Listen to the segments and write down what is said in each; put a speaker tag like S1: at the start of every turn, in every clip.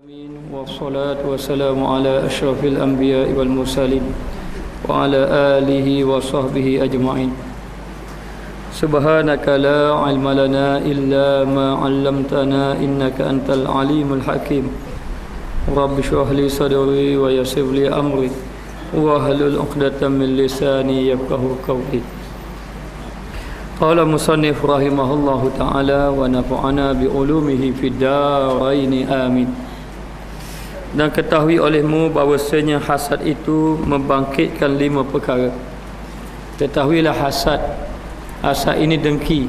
S1: Wassalatu wassalamu ala asyrafil anbiya wal mursalin wa ala alihi wa sahbihi ajma'in. Subhanaka la ilma lana illa ma 'allamtana innaka antal alimul hakim. Rabbi shrah li sadri wa yassir li amri wa hlul 'uqdatam min lisani yafqahu qawli. Qala musannif rahimahullahu ta'ala wa nafa'ana bi ulumihi fid darain amin. Dan ketahui olehmu bahawasanya hasad itu membangkitkan 5 perkara. Ketahuilah hasad ini dengki.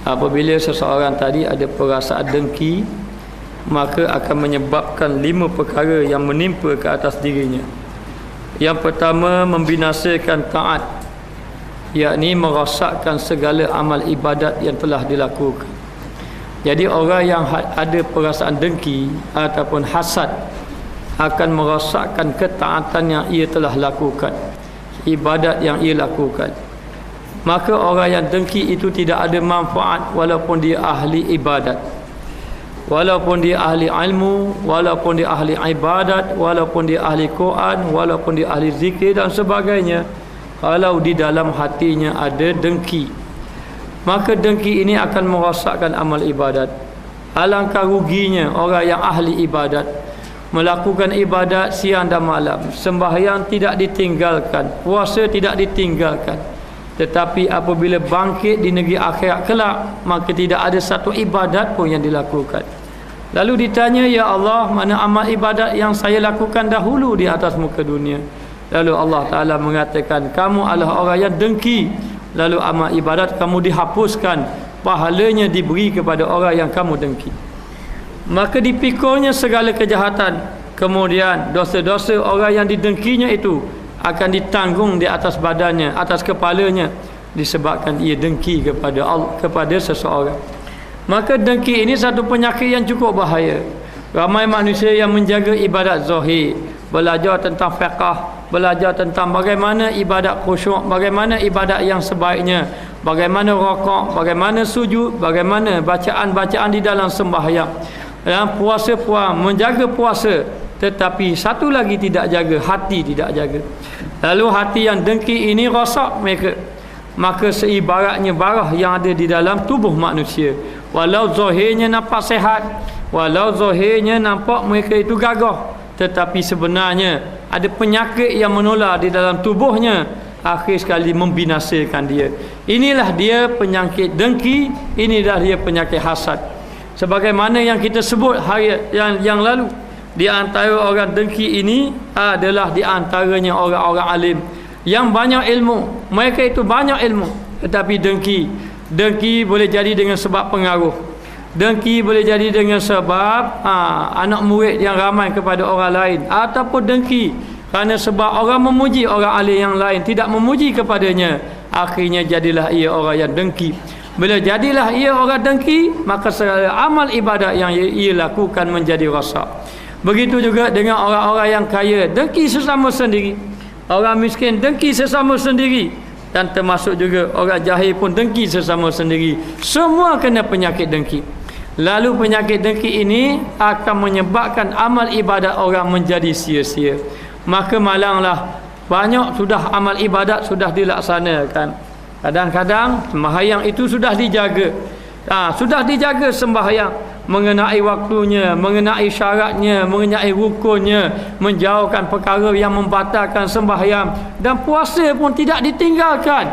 S1: Apabila seseorang tadi ada perasaan dengki, maka akan menyebabkan 5 perkara yang menimpa ke atas dirinya. Yang pertama, membinasakan taat, yakni merosakkan segala amal ibadat yang telah dilakukan. Jadi orang yang ada perasaan dengki ataupun hasad akan merosakkan ketaatan yang ia telah lakukan, ibadat yang ia lakukan. Maka orang yang dengki itu tidak ada manfaat walaupun dia ahli ibadat, walaupun dia ahli ilmu, walaupun dia ahli ibadat, walaupun dia ahli Quran, walaupun dia ahli zikir dan sebagainya. Kalau di dalam hatinya ada dengki, maka dengki ini akan merosakkan amal ibadat. Alangkah ruginya orang yang ahli ibadat, melakukan ibadat siang dan malam, sembahyang tidak ditinggalkan, puasa tidak ditinggalkan, tetapi apabila bangkit di negeri akhirat kelak, maka tidak ada satu ibadat pun yang dilakukan. Lalu ditanya, ya Allah, mana amal ibadat yang saya lakukan dahulu di atas muka dunia? Lalu Allah Ta'ala mengatakan, kamu adalah orang yang dengki. Lalu amal ibadat kamu dihapuskan, pahalanya diberi kepada orang yang kamu dengki. Maka dipikulnya segala kejahatan. Kemudian dosa-dosa orang yang didengkinya itu akan ditanggung di atas badannya, atas kepalanya, disebabkan ia dengki kepada Allah, kepada seseorang. Maka dengki ini satu penyakit yang cukup bahaya. Ramai manusia yang menjaga ibadat zahir, belajar tentang fiqh, belajar tentang bagaimana ibadat khusyuk, bagaimana ibadat yang sebaiknya, bagaimana rakaat, bagaimana sujud, bagaimana bacaan-bacaan di dalam sembahyang, dan puasa-puasa, menjaga puasa, tetapi satu lagi tidak jaga, hati tidak jaga. Lalu hati yang dengki ini rosak mereka, maka seibaratnya barah yang ada di dalam tubuh manusia. Walau zahirnya nampak sehat, walau zahirnya nampak mereka itu gagah, tetapi sebenarnya ada penyakit yang menular di dalam tubuhnya, akhir sekali membinasakan dia. Inilah dia penyakit dengki, inilah dia penyakit hasad. Sebagaimana yang kita sebut hari yang lalu, di antara orang dengki ini adalah di antaranya orang-orang alim yang banyak ilmu. Mereka itu banyak ilmu, tetapi dengki boleh jadi dengan sebab pengaruh. Dengki boleh jadi dengan sebab anak murid yang ramai kepada orang lain, ataupun dengki kerana sebab orang memuji orang alim yang lain, tidak memuji kepadanya. Akhirnya jadilah ia orang yang dengki. Bila jadilah ia orang dengki, maka segala amal ibadat yang ia lakukan menjadi rosak. Begitu juga dengan orang-orang yang kaya, dengki sesama sendiri. Orang miskin dengki sesama sendiri, dan termasuk juga orang jahil pun dengki sesama sendiri. Semua kena penyakit dengki. Lalu penyakit dengki ini akan menyebabkan amal ibadat orang menjadi sia-sia. Maka malanglah, banyak sudah amal ibadat sudah dilaksanakan. Kadang-kadang sembahyang itu sudah dijaga. Sudah dijaga sembahyang, mengenai waktunya, mengenai syaratnya, mengenai rukunnya, menjauhkan perkara yang membatalkan sembahyang, dan puasa pun tidak ditinggalkan.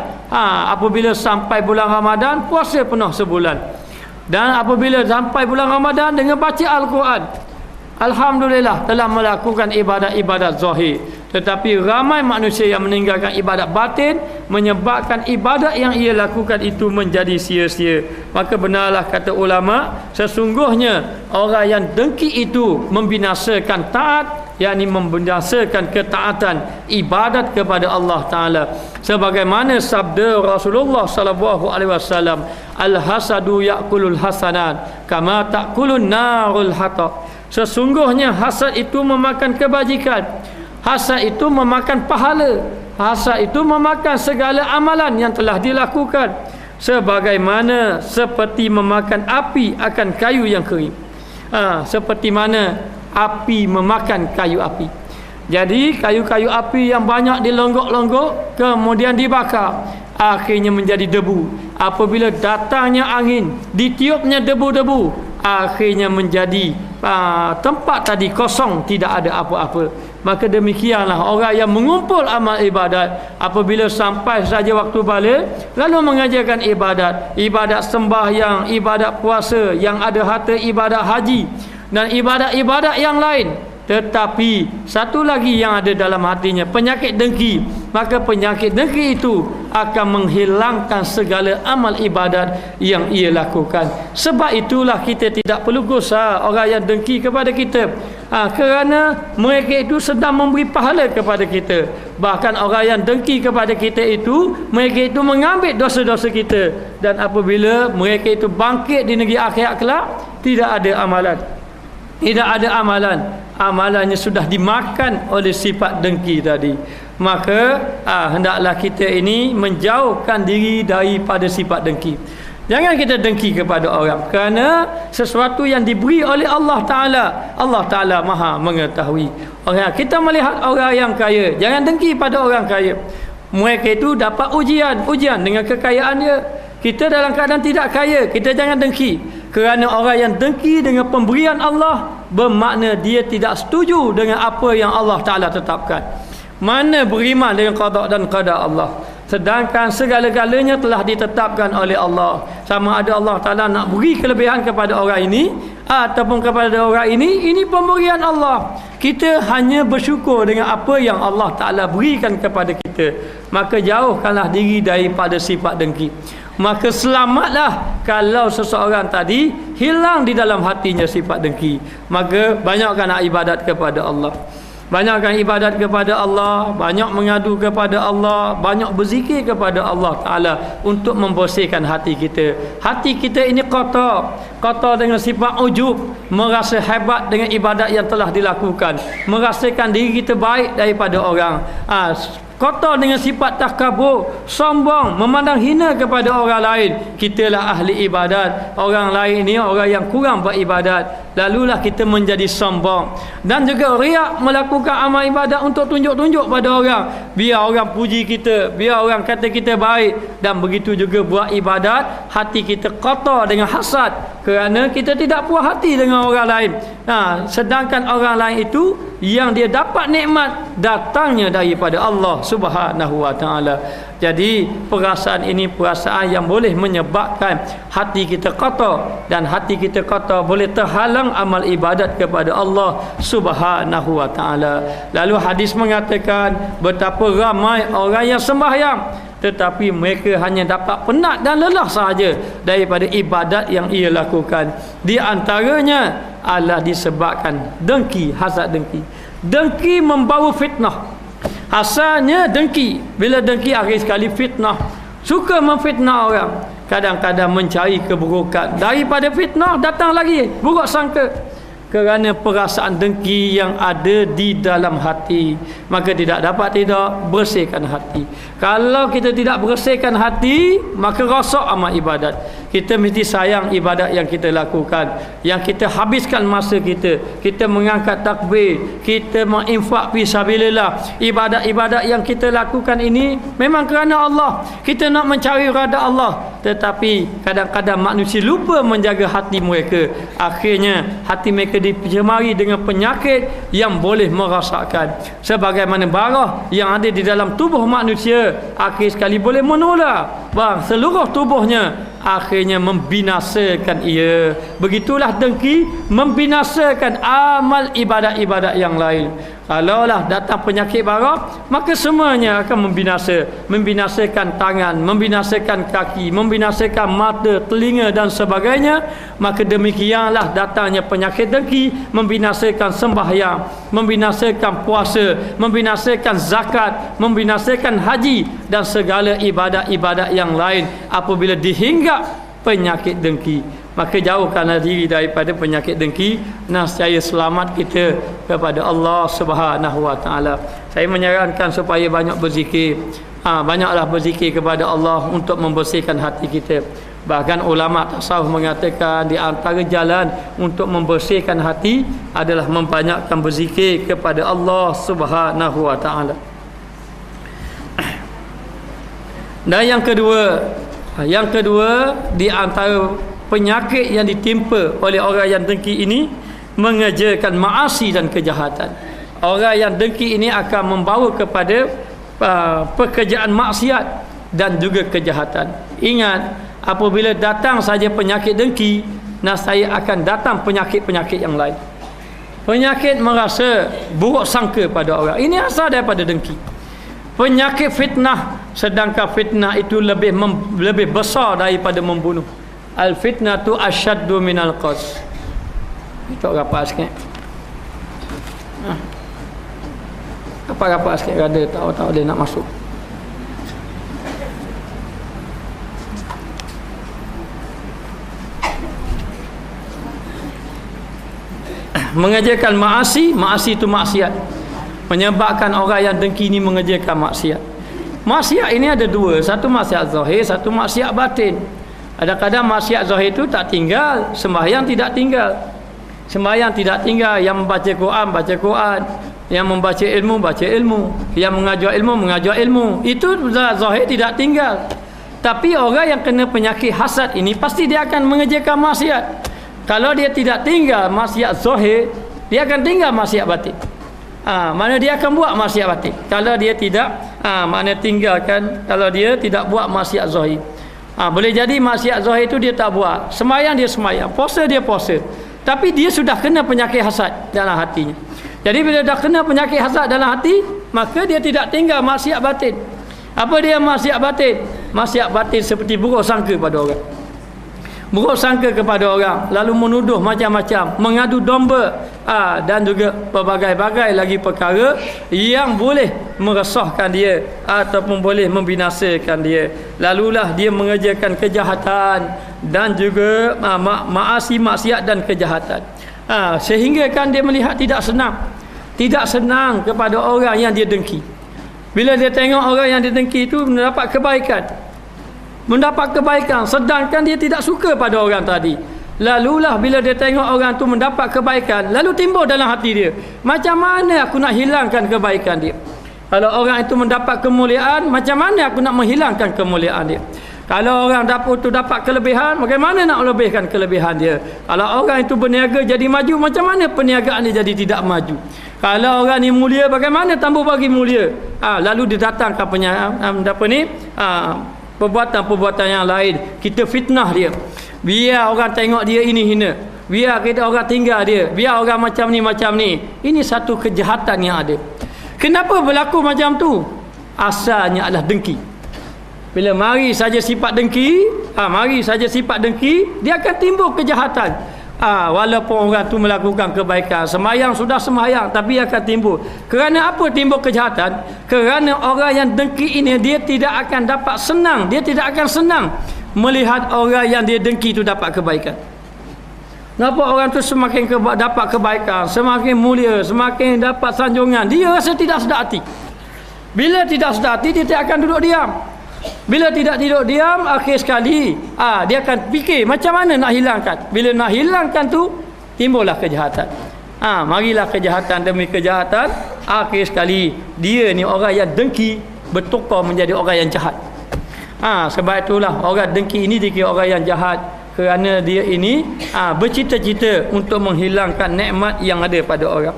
S1: Apabila sampai bulan Ramadan, puasa penuh sebulan. Dan apabila sampai bulan Ramadan, dengan baca Al-Quran, alhamdulillah telah melakukan ibadat-ibadat zahir. Tetapi ramai manusia yang meninggalkan ibadat batin, menyebabkan ibadat yang ia lakukan itu menjadi sia-sia. Maka benarlah kata ulama, sesungguhnya orang yang dengki itu membinasakan taat, yakni membinasakan ketaatan ibadat kepada Allah Ta'ala. Sebagaimana sabda Rasulullah SAW, al-hasadu ya'kulul hasanat kama ta'kulun narul hatab. Sesungguhnya hasad itu memakan kebajikan, hasad itu memakan pahala, hasad itu memakan segala amalan yang telah dilakukan, sebagaimana seperti memakan api akan kayu yang kering. Seperti mana api memakan kayu api. Jadi kayu-kayu api yang banyak dilonggok-longgok kemudian dibakar, akhirnya menjadi debu. Apabila datangnya angin, ditiupnya debu-debu, akhirnya menjadi tempat tadi kosong, tidak ada apa-apa. Maka demikianlah orang yang mengumpul amal ibadat, apabila sampai saja waktu balik lalu mengajarkan ibadat sembahyang, ibadat puasa, yang ada harta ibadat haji dan ibadat-ibadat yang lain. Tetapi satu lagi yang ada dalam hatinya, penyakit dengki, maka penyakit dengki itu akan menghilangkan segala amal ibadat yang ia lakukan. Sebab itulah kita tidak perlu gosah orang yang dengki kepada kita, kerana mereka itu sedang memberi pahala kepada kita. Bahkan orang yang dengki kepada kita itu, mereka itu mengambil dosa-dosa kita. Dan apabila mereka itu bangkit di negeri akhirat kelak, tidak ada amalan, amalannya sudah dimakan oleh sifat dengki tadi. Maka hendaklah kita ini menjauhkan diri daripada sifat dengki. Jangan kita dengki kepada orang, kerana sesuatu yang diberi oleh Allah Ta'ala maha mengetahui. Kita melihat orang yang kaya, jangan dengki pada orang kaya. Mereka itu dapat ujian dengan kekayaan dia. Kita dalam keadaan tidak kaya, kita jangan dengki. Kerana orang yang dengki dengan pemberian Allah, bermakna dia tidak setuju dengan apa yang Allah Ta'ala tetapkan. Mana beriman dengan qada dan qadar Allah, sedangkan segala-galanya telah ditetapkan oleh Allah. Sama ada Allah Ta'ala nak beri kelebihan kepada orang ini ataupun kepada orang ini pemberian Allah. Kita hanya bersyukur dengan apa yang Allah Ta'ala berikan kepada kita. Maka jauhkanlah diri daripada sifat dengki. Maka selamatlah kalau seseorang tadi hilang di dalam hatinya sifat dengki. Maka banyakkan ibadat kepada Allah, banyakkan ibadat kepada Allah, banyak mengadu kepada Allah, banyak berzikir kepada Allah Ta'ala untuk membersihkan hati kita. Hati kita ini kotor dengan sifat ujub, merasa hebat dengan ibadat yang telah dilakukan, merasakan diri kita baik daripada orang. Kotor dengan sifat takabur, sombong, memandang hina kepada orang lain. Kitalah ahli ibadat, orang lain ni orang yang kurang beribadat, lalulah kita menjadi sombong. Dan juga riak, melakukan amal ibadat untuk tunjuk-tunjuk pada orang, biar orang puji kita, biar orang kata kita baik. Dan begitu juga buat ibadat, hati kita kotor dengan hasad, kerana kita tidak puas hati dengan orang lain. Sedangkan orang lain itu yang dia dapat nikmat datangnya daripada Allah Subhanahu wa Ta'ala. Jadi perasaan ini perasaan yang boleh menyebabkan hati kita kotor, dan hati kita kotor boleh terhalang amal ibadat kepada Allah Subhanahu wa Ta'ala. Lalu hadis mengatakan betapa ramai orang yang sembahyang, tetapi mereka hanya dapat penat dan lelah sahaja daripada ibadat yang ia lakukan. Di antaranya adalah disebabkan dengki, hasad dengki. Dengki membawa fitnah. Asalnya dengki, bila dengki akhir sekali fitnah. Suka memfitnah orang, kadang-kadang mencari keburukan. Daripada fitnah datang lagi buruk sangka, kerana perasaan dengki yang ada di dalam hati. Maka tidak bersihkan hati. Kalau kita tidak bersihkan hati, maka rosak amal ibadat. Kita mesti sayang ibadat yang kita lakukan, yang kita habiskan masa kita. Kita mengangkat takbir, kita menginfak fisabilillah. Ibadat-ibadat yang kita lakukan ini memang kerana Allah. Kita nak mencari redha Allah, tetapi kadang-kadang manusia lupa menjaga hati mereka. Akhirnya hati mereka dicemari dengan penyakit yang boleh merosakkan. Sebagaimana darah yang ada di dalam tubuh manusia, akhir sekali boleh menular seluruh tubuhnya, akhirnya membinasakan ia. Begitulah dengki membinasakan amal ibadat-ibadat yang lain. Kalaulah datang penyakit barak, maka semuanya akan membinasakan tangan, membinasakan kaki, membinasakan mata, telinga dan sebagainya. Maka demikianlah datangnya penyakit dengki membinasakan sembahyang, membinasakan puasa, membinasakan zakat, membinasakan haji dan segala ibadat-ibadat yang lain apabila dihinggap penyakit dengki. Maka jauhkanlah diri daripada penyakit dengki, nescaya selamat kita kepada Allah Subhanahu wa Ta'ala. Saya menyarankan supaya banyak berzikir. Banyaklah berzikir kepada Allah untuk membersihkan hati kita. Bahkan ulama tasawuf mengatakan di antara jalan untuk membersihkan hati adalah membanyakkan berzikir kepada Allah Subhanahu wa taala. Dan yang kedua di antara penyakit yang ditimpa oleh orang yang dengki ini mengerjakan maasi dan kejahatan. Orang yang dengki ini akan membawa kepada pekerjaan maksiat dan juga kejahatan. Ingat, apabila datang saja penyakit dengki, nasaya akan datang penyakit-penyakit yang lain. Penyakit merasa buruk sangka pada orang, ini asal daripada dengki. Penyakit fitnah, sedangkan fitnah itu lebih besar daripada membunuh. Al fitnatu asyaddu minal qatl. Itu rapat sikit. Rapat sikit, ada tahu dia nak masuk. Mengerjakan maasi itu maksiat. Menyebabkan orang yang dengki ini mengerjakan maksiat. Maksiat ini ada dua, satu maksiat zahir, satu maksiat batin. Kadang-kadang maksiat zahir itu tak tinggal, sembahyang tidak tinggal. Sembahyang tidak tinggal, yang membaca Quran baca Quran, yang membaca ilmu baca ilmu, yang mengajar ilmu. Itu zahir tidak tinggal. Tapi orang yang kena penyakit hasad ini pasti dia akan mengerjakan maksiat. Kalau dia tidak tinggal maksiat zahir, dia akan tinggal maksiat batin. Mana dia akan buat maksiat batin. Kalau dia tidak mana tinggalkan, kalau dia tidak buat maksiat zahir. Boleh jadi maksiat zahir itu dia tak buat. Sembahyang dia sembahyang, puasa dia puasa. Tapi dia sudah kena penyakit hasad dalam hatinya. Jadi bila dah kena penyakit hasad dalam hati, maka dia tidak tinggal maksiat batin. Apa dia maksiat batin? Maksiat batin seperti buruk sangka pada orang. Buruk sangka kepada orang, lalu menuduh macam-macam, mengadu domba, dan juga pelbagai-bagai lagi perkara yang boleh meresahkan dia ataupun boleh membinasakan dia. Lalulah dia mengerjakan kejahatan dan juga maasi, maksiat dan kejahatan. Sehingga kan dia melihat tidak senang kepada orang yang dia dengki. Bila dia tengok orang yang dia dengki itu mendapat kebaikan, sedangkan dia tidak suka pada orang tadi. Lalulah bila dia tengok orang tu mendapat kebaikan, lalu timbul dalam hati dia, macam mana aku nak hilangkan kebaikan dia? Kalau orang itu mendapat kemuliaan, macam mana aku nak menghilangkan kemuliaan dia? Kalau orang dapat kelebihan, bagaimana nak melebihkan kelebihan dia? Kalau orang itu berniaga jadi maju, macam mana perniagaan dia jadi tidak maju? Kalau orang ni mulia, bagaimana tambah bagi mulia? Lalu didatangkan perbuatan-perbuatan yang lain, kita fitnah dia, biar orang tengok dia ini hina, biar kita orang tinggal dia, biar orang macam ni. Ini satu kejahatan yang ada. Kenapa berlaku macam tu? Asalnya adalah dengki. Bila mari saja sifat dengki, dia akan timbul kejahatan. Walaupun orang tu melakukan kebaikan, sembahyang sudah sembahyang, tapi akan timbul. Kerana apa timbul kejahatan? Kerana orang yang dengki ini dia tidak akan dapat senang, dia tidak akan senang melihat orang yang dia dengki itu dapat kebaikan. Nampak orang tu semakin dapat kebaikan, semakin mulia, semakin dapat sanjungan, dia rasa tidak sedar hati. Bila tidak sedar hati, dia tidak akan duduk diam. Bila tidak duduk diam, akhir sekali dia akan fikir macam mana nak hilangkan. Bila nak hilangkan tu, timbullah kejahatan. Marilah kejahatan demi kejahatan. Akhir sekali dia ni orang yang dengki bertukar menjadi orang yang jahat. Sebab itulah orang dengki ini dikira orang yang jahat, kerana dia ini bercita-cita untuk menghilangkan nikmat yang ada pada orang.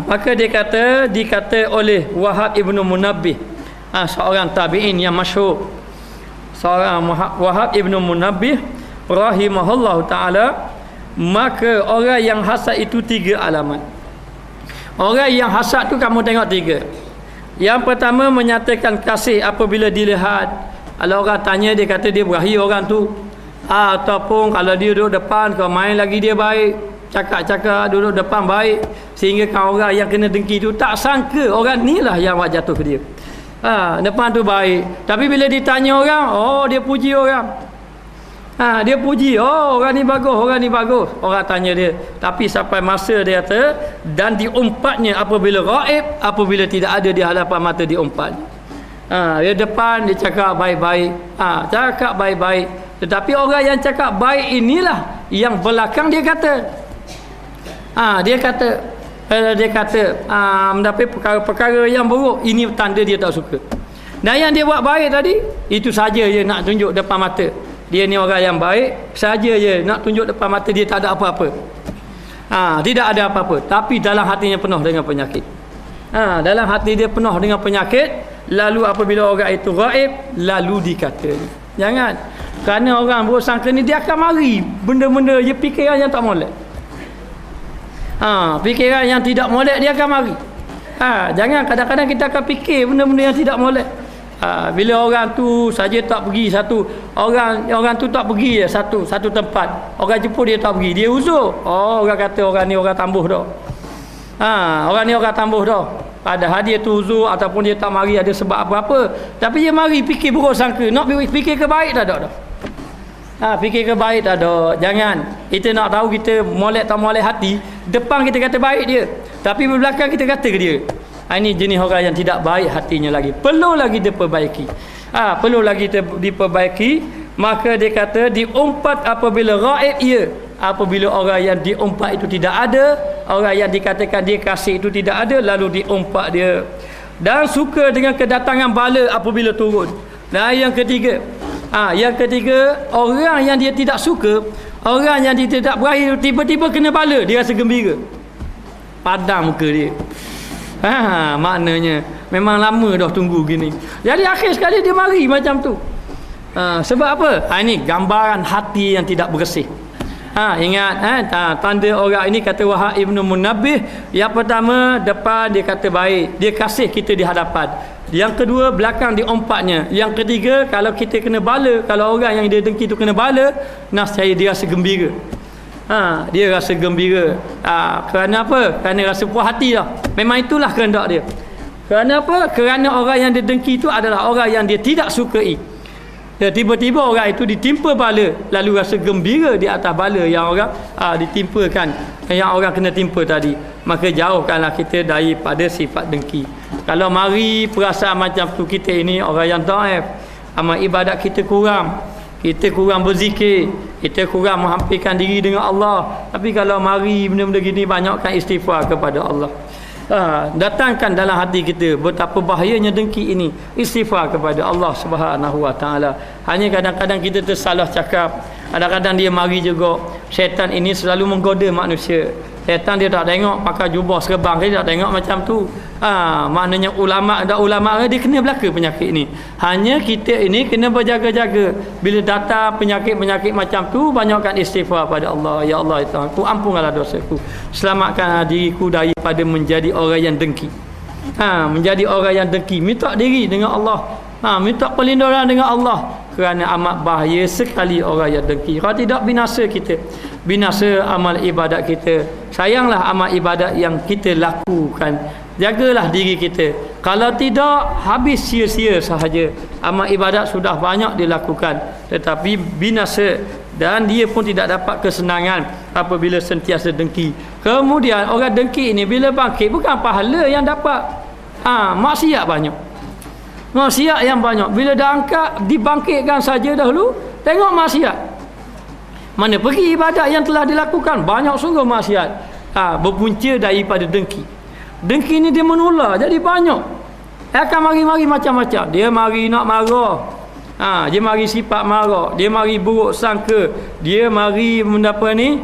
S1: Maka dikata oleh Wahab Ibnu Munabbih, seorang tabi'in yang masyhur, seorang Wahab Ibnu Munabbih rahimahullahu ta'ala, maka orang yang hasad itu 3 alamat. Orang yang hasad tu kamu tengok 3. Yang pertama, menyatakan kasih apabila dilihat. Kalau orang tanya, dia kata dia berahi orang tu. Ataupun kalau dia duduk depan, kau main lagi dia baik, cakap-cakap duduk depan baik, sehingga kan orang yang kena dengki tu tak sangka orang ni lah yang buat jatuh ke dia. Depan tu baik, tapi bila ditanya orang, dia puji orang. Dia puji, orang ni bagus, orang tanya dia. Tapi sampai masa dia kata, dan diumpatnya apabila gaib, apabila tidak ada di hadapan mata diumpatnya. Dia depan dia cakap baik-baik, cakap baik-baik. Tetapi orang yang cakap baik inilah yang belakang dia kata, dia kata mendapat perkara-perkara yang buruk. Ini tanda dia tak suka. Dan yang dia buat baik tadi, itu saja je nak tunjuk depan mata. Dia ni orang yang baik, saja je nak tunjuk depan mata dia, tak ada apa-apa. Tidak ada apa-apa. Tapi dalam hatinya penuh dengan penyakit. Dalam hati dia penuh dengan penyakit. Lalu apabila orang itu gaib, lalu dikata, jangan. Kerana orang bersangka ni, dia akan mari benda-benda je, fikiran yang tak molek. Fikiran yang tidak molek dia akan mari. Jangan kadang-kadang kita akan fikir benda-benda yang tidak molek. Bila orang tu saja tak pergi satu, orang tu tak pergi je satu tempat, orang jemput dia tak pergi, dia uzur. Orang kata orang ni orang tambuh dah. Orang ni orang tambuh dah. Padahal dia tu uzur ataupun dia tak mari ada sebab apa-apa, tapi dia mari fikir buruk sangka. Nak fikir ke baik tak ada dah. Fikir ke baik tak ada. Jangan. Kita nak tahu kita molek tak molek hati, depan kita kata baik dia, tapi belakang kita kata ke dia. Ini jenis orang yang tidak baik hatinya lagi. Perlu lagi diperbaiki. Perlu lagi diperbaiki. Maka dia kata diumpat apabila gaib ia. Apabila orang yang diumpat itu tidak ada, orang yang dikatakan dia kasih itu tidak ada, lalu diumpat dia. Dan suka dengan kedatangan bala apabila turun. Dan yang ketiga, orang yang dia tidak suka, orang yang dia tidak berakhir tiba-tiba kena bala, dia rasa gembira. Padam muka dia. Maknanya memang lama dah tunggu gini. Jadi akhir sekali dia mari macam tu. Sebab apa? Ini gambaran hati yang tidak bersih. Ingat, tanda orang ini kata Wahab Ibn Munabbih, yang pertama depan dia kata baik, dia kasih kita di hadapan. Yang kedua belakang diompatnya. Yang ketiga kalau kita kena bala, kalau orang yang dia dengki tu kena bala, nascaya dia rasa gembira. Dia rasa gembira. Kerana apa? Kerana rasa puas hati dah. Memang itulah kehendak dia. Kerana apa? Kerana orang yang dia dengki itu adalah orang yang dia tidak sukai. Tiba-tiba orang itu ditimpa bala, lalu rasa gembira di atas bala yang orang ditimpakan, yang orang kena timpa tadi. Maka jauhkanlah kita daripada sifat dengki. Kalau mari perasaan macam tu, kita ini orang yang dhaif, amal ibadat kita kurang, kita kurang berzikir, kita kurang menghampirkan diri dengan Allah. Tapi kalau mari benda-benda gini, banyakkan istighfar kepada Allah. Datangkan dalam hati kita betapa bahayanya dengki ini, istighfar kepada Allah Subhanahu Wa Taala. Hanya kadang-kadang kita tersalah cakap, kadang-kadang dia mari juga. Syaitan ini selalu menggoda manusia. Syaitan dia tak tengok pakai jubah serban, dia tak tengok macam tu. Maknanya ulama dia kena belaka penyakit ni. Hanya kita ini kena berjaga-jaga. Bila datang penyakit-penyakit macam tu, banyakkan istighfar pada Allah. Ya Allah, ya Tuhan, ku ampunkanlah dosaku. Selamatkan diriku daripada menjadi orang yang dengki. Menjadi orang yang dengki. Minta diri dengan Allah. Minta perlindungan dengan Allah. Kerana amat bahaya sekali orang yang dengki. Kalau tidak, binasa kita, binasa amal ibadat kita. Sayanglah amal ibadat yang kita lakukan. Jagalah diri kita. Kalau tidak, habis sia-sia sahaja. Amal ibadat sudah banyak dilakukan, tetapi binasa. Dan dia pun tidak dapat kesenangan apabila sentiasa dengki. Kemudian orang dengki ini bila bangkit, bukan pahala yang dapat, maksiat banyak. Maksiat yang banyak. Bila dah angkat, dibangkitkan saja dahulu, tengok maksiat. Mana pergi ibadat yang telah dilakukan, banyak sungguh maksiat. Berpunca daripada dengki. Dengki ni dia menular, jadi banyak. Dia akan mari-mari macam-macam. Dia mari nak marah, dia mari sifat marah, dia mari buruk sangka, dia mari mendapat ni,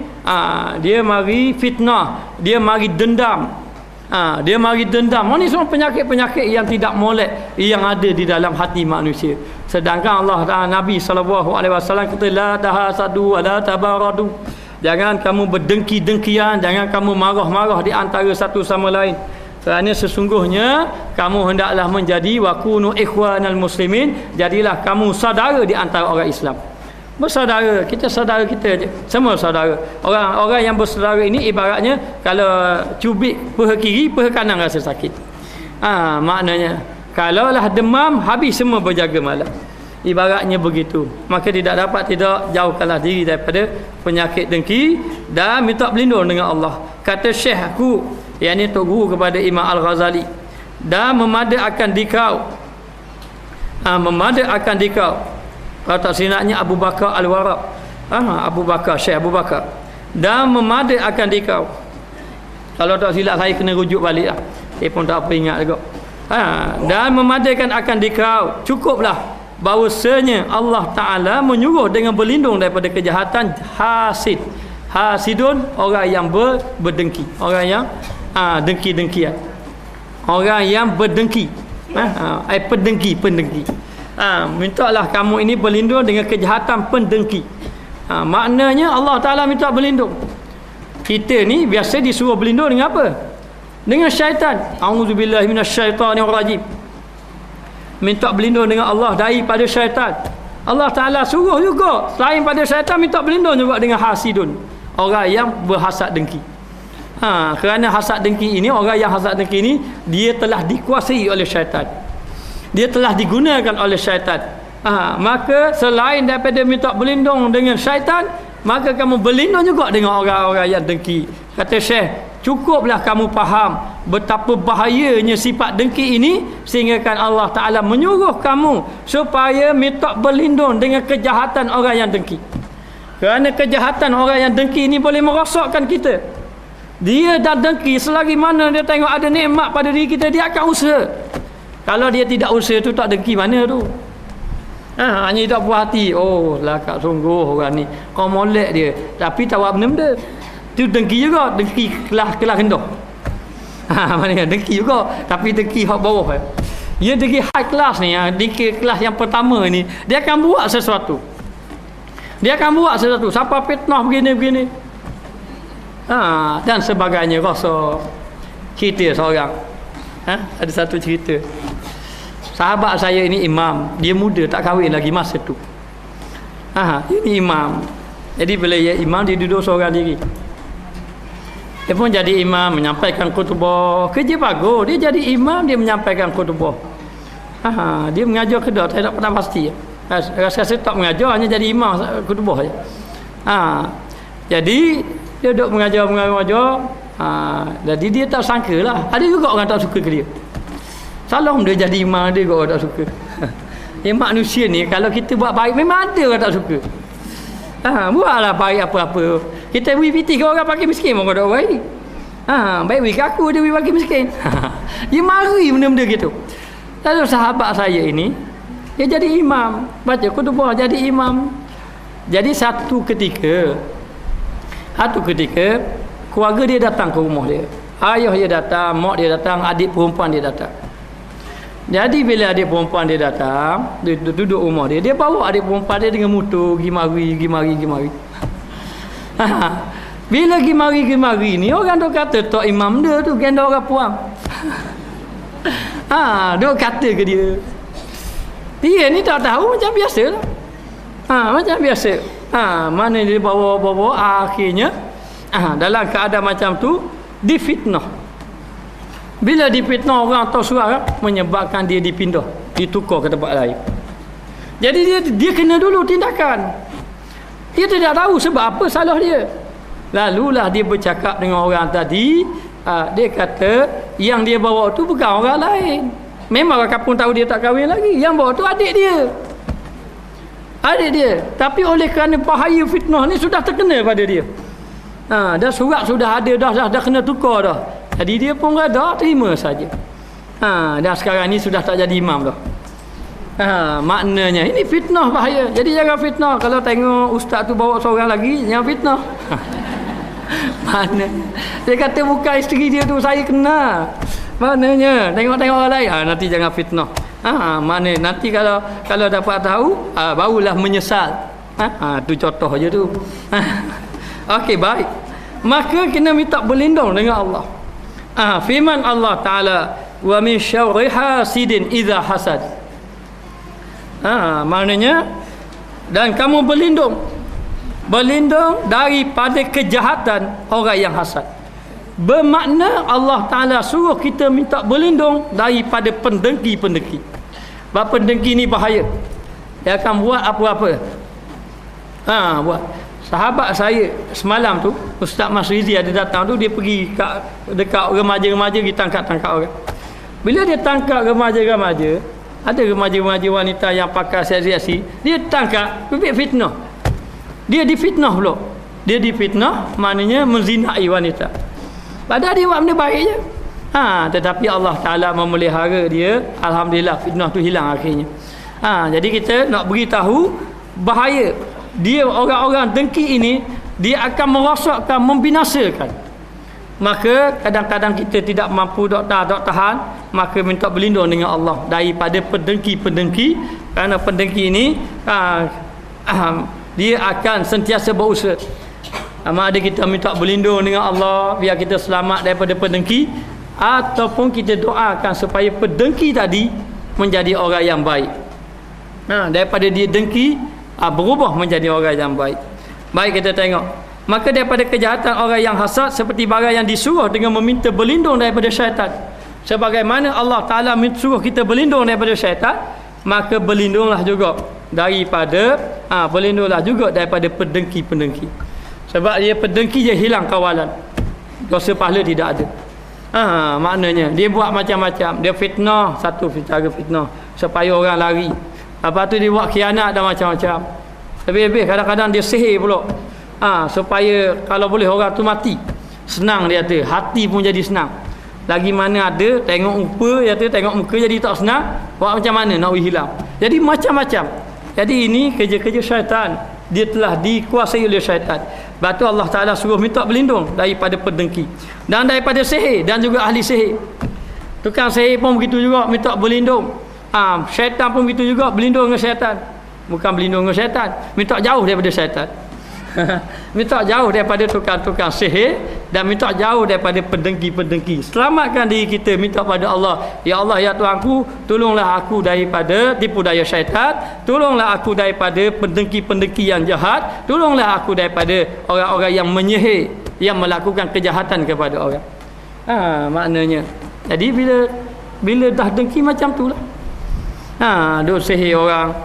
S1: dia mari fitnah, dia mari dendam. Dia mari dendam. Ini semua penyakit-penyakit yang tidak molek yang ada di dalam hati manusia. Sedangkan Allah Taala, Nabi SAW kata, la tahasadu wa la tabaradu. Jangan kamu berdengki-dengkian, jangan kamu marah-marah di antara satu sama lain. Kerana sesungguhnya kamu hendaklah menjadi wa kunu ikhwanal muslimin, jadilah kamu saudara di antara orang Islam. Bersaudara, kita saudara kita je, semua saudara. Orang yang bersaudara ini ibaratnya kalau cubit paha kiri, paha kanan rasa sakit. Maknanya kalaulah demam, habis semua berjaga malam. Ibaratnya begitu. Maka tidak jauhkanlah diri daripada penyakit dengki dan minta berlindung dengan Allah. Kata syekhku, yakni tok guru kepada Imam Al-Ghazali, dan memada akan dikau Memadai akan dikau. Kalau tak silapnya Abu Bakar Al-Waraq. Abu Bakar, Syekh Abu Bakar. Dan memadai akan dikau. Kalau tak silap saya kena rujuk balik lah. Saya pun tak apa ingat juga. Dan memadaikan akan dikau. Cukuplah bahawasanya Allah Ta'ala menyuruh dengan berlindung daripada kejahatan hasid. Hasidun, orang yang berdengki. Orang yang dengki-dengkian. Orang yang berdengki. Pendengki. Mintalah kamu ini berlindung dengan kejahatan pendengki. Maknanya Allah Ta'ala minta berlindung. Kita ni biasa disuruh berlindung dengan apa? Dengan syaitan. A'udzubillahi minasyaitanirrajim. Minta berlindung dengan Allah daripada syaitan. Allah Ta'ala suruh juga selain pada syaitan minta berlindung juga dengan hasidun, orang yang berhasad dengki. Kerana hasad dengki ini, orang yang hasad dengki ini, dia telah dikuasai oleh syaitan. Dia telah digunakan oleh syaitan. Maka selain daripada minta berlindung dengan syaitan, maka kamu berlindung juga dengan orang-orang yang dengki. Kata Syekh, cukuplah kamu faham betapa bahayanya sifat dengki ini, sehingga kan Allah Ta'ala menyuruh kamu supaya minta berlindung dengan kejahatan orang yang dengki. Kerana kejahatan orang yang dengki ini boleh merosakkan kita. Dia dah dengki, selagi mana dia tengok ada nikmat pada diri kita, dia akan usaha. Kalau dia tidak usaha tu, tak dengki mana tu? Hanya tak puas hati. Oh lakak sungguh orang ni, kau molek dia, tapi tak buat benda-benda. Tu dengki juga, dengki kelas rendah. Mana dengki juga, tapi dengki hak bawah. Dia dengki high class ni, dengki kelas yang pertama ni, dia akan buat sesuatu. Siapa fitnah begini-begini. Dan sebagainya. Rasa cerita seorang. Ada satu cerita. Sahabat saya ini imam, dia muda, tak kahwin lagi masa tu. Ini imam. Jadi bila dia imam, dia duduk seorang diri. Dia pun jadi imam, menyampaikan khutbah. Kerja bagus. Dia jadi imam, dia menyampaikan khutbah. Dia mengajar ke tak? Saya tak pernah pasti. Rasa-rasa tak mengajar, hanya jadi imam khutbah saja. Jadi dia duduk mengajar. Jadi dia tak sangka lah. Ada juga orang tak suka ke dia. Salam dia jadi imam, dia juga tak suka. Manusia ni, kalau kita buat baik, memang ada orang tak suka. Buatlah baik apa-apa. Kita beri piti ke orang pakai miskin, orang tak baik. Baik beri ke aku, dia beri pakai miskin. Dia mari benda-benda gitu. Lalu sahabat saya ini, dia jadi imam. Baca khutbah, jadi imam. Jadi satu ketika keluarga dia datang ke rumah dia. Ayah dia datang, mak dia datang, adik perempuan dia datang. Jadi bila adik perempuan dia datang, dia duduk rumah dia, dia bawa adik perempuan dia dengan motor pergi mari. Bila pergi mari ni, orang tu kata tok imam dia tu ganda orang puang. Dia kata ke dia. Dia ni tak tahu, macam biasa lah. Macam biasa. Mana dia bawa akhirnya dalam keadaan macam tu difitnah. Bila difitnah, orang tahu suara, menyebabkan dia dipindah, ditukar ke tempat lain. Jadi dia kena dulu tindakan. Dia tidak tahu sebab apa salah dia. Lalulah dia bercakap dengan orang tadi. Dia kata yang dia bawa tu bukan orang lain. Memang orang kampung tahu dia tak kahwin lagi. Yang bawa tu adik dia. Tapi oleh kerana bahaya fitnah ni sudah terkena pada dia. Dah surat sudah ada dah kena tukar dah. Jadi dia pun reda terima saja. Dah sekarang ni sudah tak jadi imam dah. Maknanya ini fitnah bahaya. Jadi jangan fitnah. Kalau tengok ustaz tu bawa seorang lagi, jangan fitnah. Mana dia kata bukan isteri dia tu, saya kena. Maknanya tengok orang lain, nanti jangan fitnah. Mana nanti kalau dapat tahu, barulah menyesal. Tu contoh je tu. Okey, baik. Maka kena minta berlindung dengan Allah. Firman Allah Ta'ala, wa min syarri hasidin idza hasad. Maknanya, dan kamu berlindung daripada kejahatan orang yang hasad. Bermakna Allah Ta'ala suruh kita minta berlindung daripada pendengki. Sebab pendengki ni bahaya. Dia akan buat apa-apa. Buat. Sahabat saya semalam tu, Ustaz Mas Rizi ada datang tu, dia pergi dekat remaja-remaja, dia tangkap orang. Bila dia tangkap remaja-remaja, Ada remaja-remaja wanita yang pakai seksi-seksi, dia tangkap bibit fitnah. Dia difitnah pula. Dia difitnah maknanya menzinai wanita. Padahal dia buat benda baik je. Tetapi Allah Taala memelihara dia, alhamdulillah fitnah tu hilang akhirnya. Jadi kita nak beritahu bahaya dia, orang-orang dengki ini dia akan merosakkan, membinasakan. Maka kadang-kadang kita tidak mampu dok tahan, maka minta berlindung dengan Allah daripada pendengki-pendengki, kerana pendengki ini dia akan sentiasa berusaha. Ada kita minta berlindung dengan Allah biar kita selamat daripada pendengki, ataupun kita doakan supaya pendengki tadi menjadi orang yang baik. Daripada dia dengki berubah menjadi orang yang baik. Baik, kita tengok. Maka daripada kejahatan orang yang hasad seperti barang yang disuruh dengan meminta berlindung daripada syaitan. Sebagaimana Allah Ta'ala suruh kita berlindung daripada syaitan, maka berlindunglah juga daripada pendengki-pendengki. Sebab dia pendengki, dia hilang kawalan. Dosa pahala tidak ada. Maknanya dia buat macam-macam. Dia fitnah, satu cara fitnah supaya orang lari. Lepas tu dia buat khianat dan macam-macam. Lebih-lebih kadang-kadang dia sihir pula. Supaya kalau boleh orang tu mati. Senang dia kata, hati pun jadi senang. Lagi mana ada tengok muka, dia kata tengok muka jadi tak senang, buat macam mana nak hilang. Jadi macam-macam. Jadi ini kerja-kerja syaitan. Dia telah dikuasai oleh syaitan. Sebab tu Allah Ta'ala suruh minta berlindung daripada pendengki dan daripada sihir dan juga ahli sihir. Tukang sihir pun begitu juga, minta berlindung. Syaitan pun begitu juga, berlindung dengan syaitan. Bukan berlindung dengan syaitan, minta jauh daripada syaitan. Minta jauh daripada tukang-tukang sihir dan minta jauh daripada pendengki-pendengki. Selamatkan diri kita, minta pada Allah, ya Allah, ya Tuhanku, tolonglah aku daripada tipu daya syaitan, tolonglah aku daripada pendengki-pendengki yang jahat, tolonglah aku daripada orang-orang yang menyihir, yang melakukan kejahatan kepada orang. Maknanya jadi bila dah dengki macam tu lah, duk sihir orang,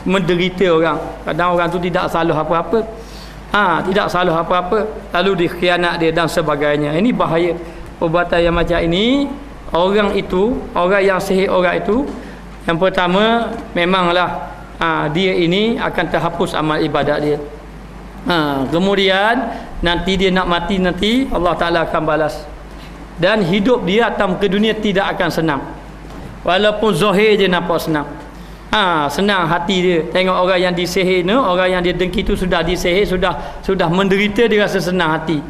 S1: menderita orang. Kadang orang tu tidak salah apa-apa, tidak salah apa-apa, lalu dikhianat dia dan sebagainya. Ini bahaya perbuatan yang macam ini. Orang yang sihir orang itu, yang pertama memanglah dia ini akan terhapus amal ibadat dia. Kemudian nanti dia nak mati, nanti Allah Ta'ala akan balas, dan hidup dia atas ke dunia tidak akan senang. Walaupun zahir je nampak senang, senang hati dia. Tengok orang yang disihir tu, orang yang dia dengki tu sudah disihir, sudah menderita, dia rasa senang hati.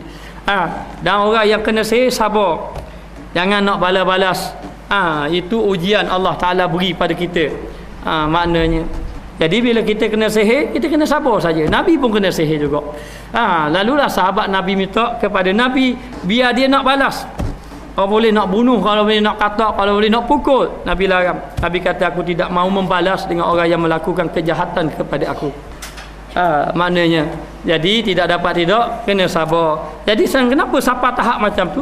S1: Dan orang yang kena sihir sabar, jangan nak balas-balas. Itu ujian Allah Ta'ala beri pada kita. Maknanya jadi bila kita kena sihir, kita kena sabar saja. Nabi pun kena sihir juga. Lalulah sahabat Nabi minta kepada Nabi biar dia nak balas. Kalau boleh nak bunuh, kalau boleh nak katak, kalau boleh nak pukul, Nabi larang. Nabi kata, aku tidak mahu membalas dengan orang yang melakukan kejahatan kepada aku. Maknanya jadi tidak dapat tidak, kena sabar. Jadi kenapa sampai tahap macam tu?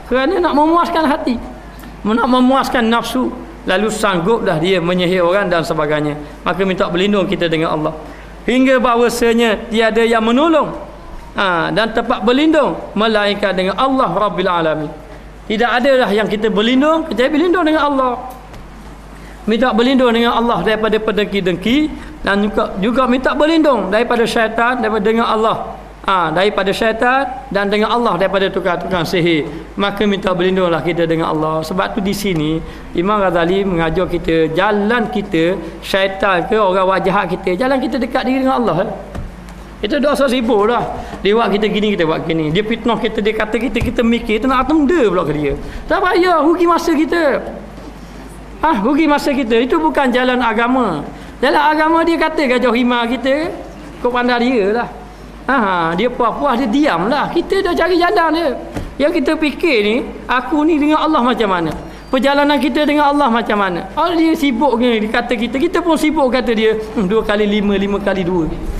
S1: Kerana nak memuaskan hati, nak memuaskan nafsu, lalu sangguplah dia menyihir orang dan sebagainya. Maka minta berlindung kita dengan Allah, hingga bahawasanya tiada yang menolong dan tempat berlindung melainkan dengan Allah Rabbil Alamin. Tidak adalah yang kita berlindung kecuali berlindung dengan Allah. Minta berlindung dengan Allah daripada pendengki-dengki, dan juga minta berlindung daripada syaitan, daripada dengan Allah, daripada syaitan, dan dengan Allah daripada tukang-tukang sihir. Maka minta berlindunglah kita dengan Allah. Sebab tu di sini Imam Ghazali mengajar kita, jalan kita syaitan ke orang wajahat kita, jalan kita dekat diri dengan Allah. Kita dosa sibuk dah. Dia buat kita gini, kita buat gini. Dia fitnah kita, dia kata kita mikir, kita nak tenda pula ke dia. Tak payah, rugi masa kita. Rugi masa kita. Itu bukan jalan agama. Jalan agama dia kata gajah hima kita, kau pandai dia lah. Dia puas-puas, dia diam lah. Kita dah cari jalan dia. Yang kita fikir ni, aku ni dengan Allah macam mana? Perjalanan kita dengan Allah macam mana? Dia sibuk ni, dia kata kita pun sibuk kata dia. 2 kali 5, 5 kali 2.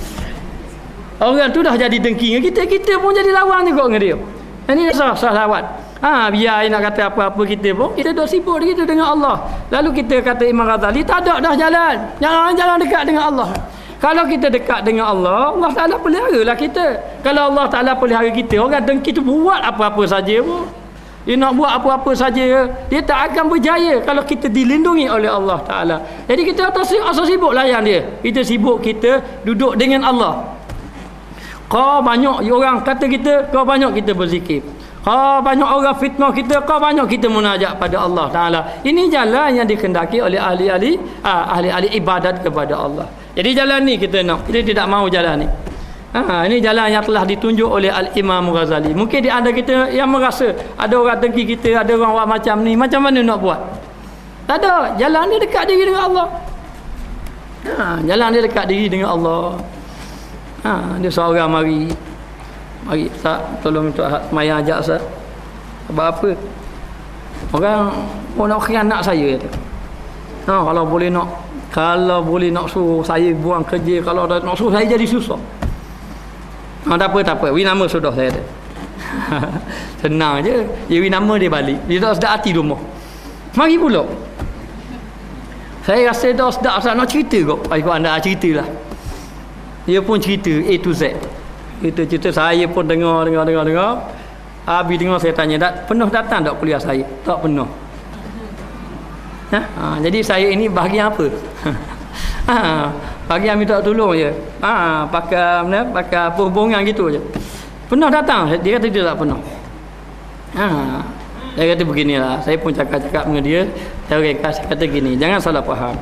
S1: Orang tu dah jadi dengki dengan kita pun jadi lawan juga dengan dia. Ini dah salah lawan. Biar nak kata apa-apa kita pun, kita dah sibuk kita dengan Allah. Lalu kita kata Imam Ghazali, tak ada dah jalan. Jalan dekat dengan Allah. Kalau kita dekat dengan Allah, Allah Ta'ala peliharalah kita. Kalau Allah Ta'ala pelihara kita, orang dengki tu buat apa-apa saja pun. Dia nak buat apa-apa saja, dia tak akan berjaya kalau kita dilindungi oleh Allah Ta'ala. Jadi kita asal sibuk layan dia. Kita sibuk kita duduk dengan Allah. Kau banyak orang kata kita, kau banyak kita berzikir. Kau banyak orang fitnah kita, kau banyak kita munajat pada Allah Ta'ala. Ini jalan yang dikendaki oleh ahli-ahli ibadat kepada Allah. Jadi jalan ni kita nak. Kita tidak mahu jalan ni. Ini jalan yang telah ditunjuk oleh Al-Imam Ghazali. Mungkin di antara kita yang merasa ada orang dengki kita, ada orang buat macam ni, macam mana nak buat? Tak ada. Jalan dia dekat diri dengan Allah. Jalan dia dekat diri dengan Allah. Dia seorang mari Ustaz, tolong minta semayang ajak Ustaz. Sebab apa? Orang nak khianat saya. Kalau boleh nak suruh saya buang kerja, kalau nak suruh saya jadi susah. Tak apa. Winama sudah saya ada. Senang je. Dia winama dia balik. Dia tak sedap hati rumah. Mari pula. Saya rasa dah sedap nak cerita kok. Baik anda ceritalah. Dia pun cerita A to Z. Kita cerita, saya pun dengar. Habis dengar saya tanya, pernah datang tak kuliah saya? Tak pernah. Jadi saya ini bahagian apa? Bahagian minta tolong je. Pakai hubungan gitu je. Pernah datang? Dia kata dia tak pernah. Dia kata beginilah. Saya pun cakap dengan dia. Saya kata gini, jangan salah faham.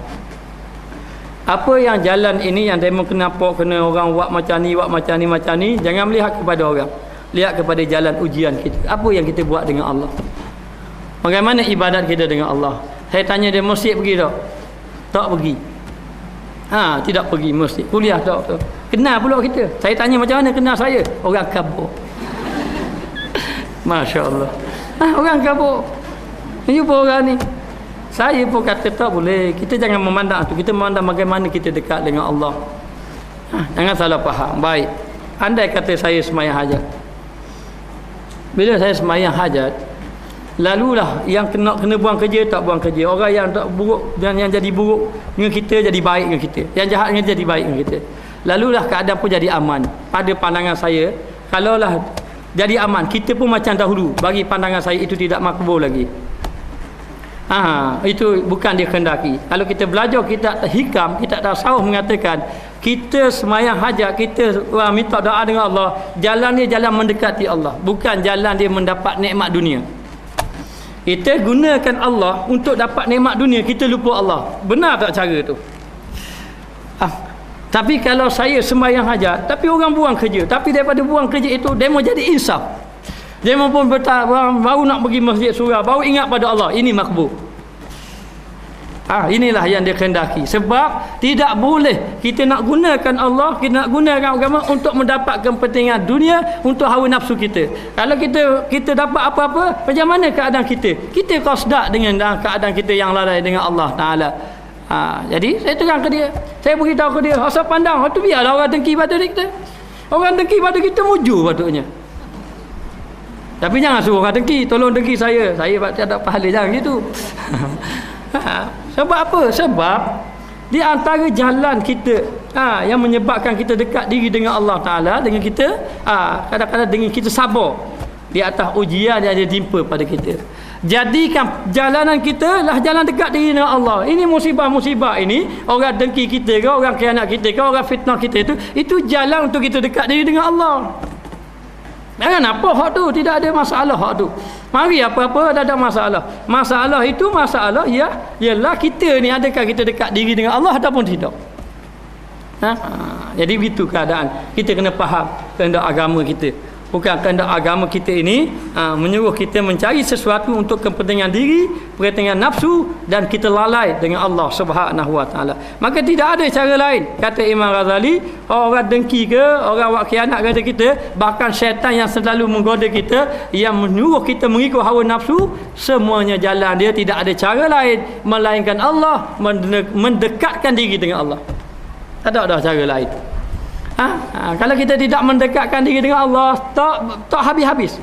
S1: Apa yang jalan ini yang demo kena orang buat macam ni, jangan melihat kepada orang. Lihat kepada jalan ujian kita. Apa yang kita buat dengan Allah? Bagaimana ibadat kita dengan Allah? Saya tanya dia, masjid pergi tak? Tak pergi. Tidak pergi masjid. Kuliah tak? Kenal pula kita. Saya tanya macam mana kenal saya? Orang kabur. Masya Allah. Orang kabur. Jumpa orang ni. Saya pun kata tak boleh. Kita jangan memandang tu. Kita memandang bagaimana kita dekat dengan Allah. Jangan salah faham. Baik. Andai kata saya semayang hajat. Bila saya semayang hajat, lalulah yang kena buang kerja tak buang kerja. Orang yang tak buruk dan yang jadi buruk dengan kita jadi baik dengan kita. Yang jahat dengan jadi baik dengan kita. Lalulah keadaan pun jadi aman. Pada pandangan saya, kalaulah jadi aman, kita pun macam dahulu. Bagi pandangan saya itu tidak makbul lagi. Itu bukan dikehendaki. Kalau kita belajar, kita hikam, kita tasawuf mengatakan kita semayang hajat, kita minta doa dengan Allah, jalan dia jalan mendekati Allah, bukan jalan dia mendapat nikmat dunia. Kita gunakan Allah untuk dapat nikmat dunia, kita lupa Allah. Benar tak cara tu? Tapi kalau saya sembahyang hajat, tapi orang buang kerja, tapi daripada buang kerja itu dia mau jadi insaf. Dia pun baru nak pergi masjid surah, baru ingat pada Allah, ini makbul. Inilah yang dia kehendaki. Sebab tidak boleh kita nak gunakan Allah, kita nak gunakan agama untuk mendapatkan kepentingan dunia, untuk hawa nafsu kita. Kalau kita dapat apa-apa, macam mana keadaan kita? Kita qasdak dengan keadaan kita yang lalai dengan Allah Ta'ala. Jadi saya terang ke dia, saya beritahu ke dia, asal pandang, tu biarlah orang dengki pada kita. Orang dengki pada kita mujur patutnya. Tapi jangan suruh orang dengki, tolong dengki saya tak ada pahala, jangan gitu. Sebab apa? Sebab di antara jalan kita yang menyebabkan kita dekat diri dengan Allah Ta'ala, dengan kita kadang-kadang dengan kita sabar di atas ujian yang ditimpa pada kita. Jadikan jalanan kita lah jalan dekat diri dengan Allah. Ini musibah-musibah ini, orang dengki kita ke, orang khianat kita ke, orang fitnah kita itu jalan untuk kita dekat diri dengan Allah. Jangan apa hak tu, tidak ada masalah hak tu. Mari apa-apa tak ada masalah. Masalah itu masalah ialah kita ni, adakah kita dekat diri dengan Allah ataupun tidak. Jadi begitu keadaan. Kita kena faham kehendak agama kita. Bukan kehendak agama kita ini menyuruh kita mencari sesuatu untuk kepentingan diri, kepentingan nafsu, dan kita lalai dengan Allah Subhanahu Wa Taala. Maka tidak ada cara lain, kata Imam Ghazali, orang dengki ke, orang buat khianat kata kita, bahkan syaitan yang selalu menggoda kita, yang menyuruh kita mengikut hawa nafsu, semuanya jalan dia tidak ada cara lain melainkan Allah, mendekatkan diri dengan Allah. Tak ada cara lain. Kalau kita tidak mendekatkan diri dengan Allah, tak habis-habis.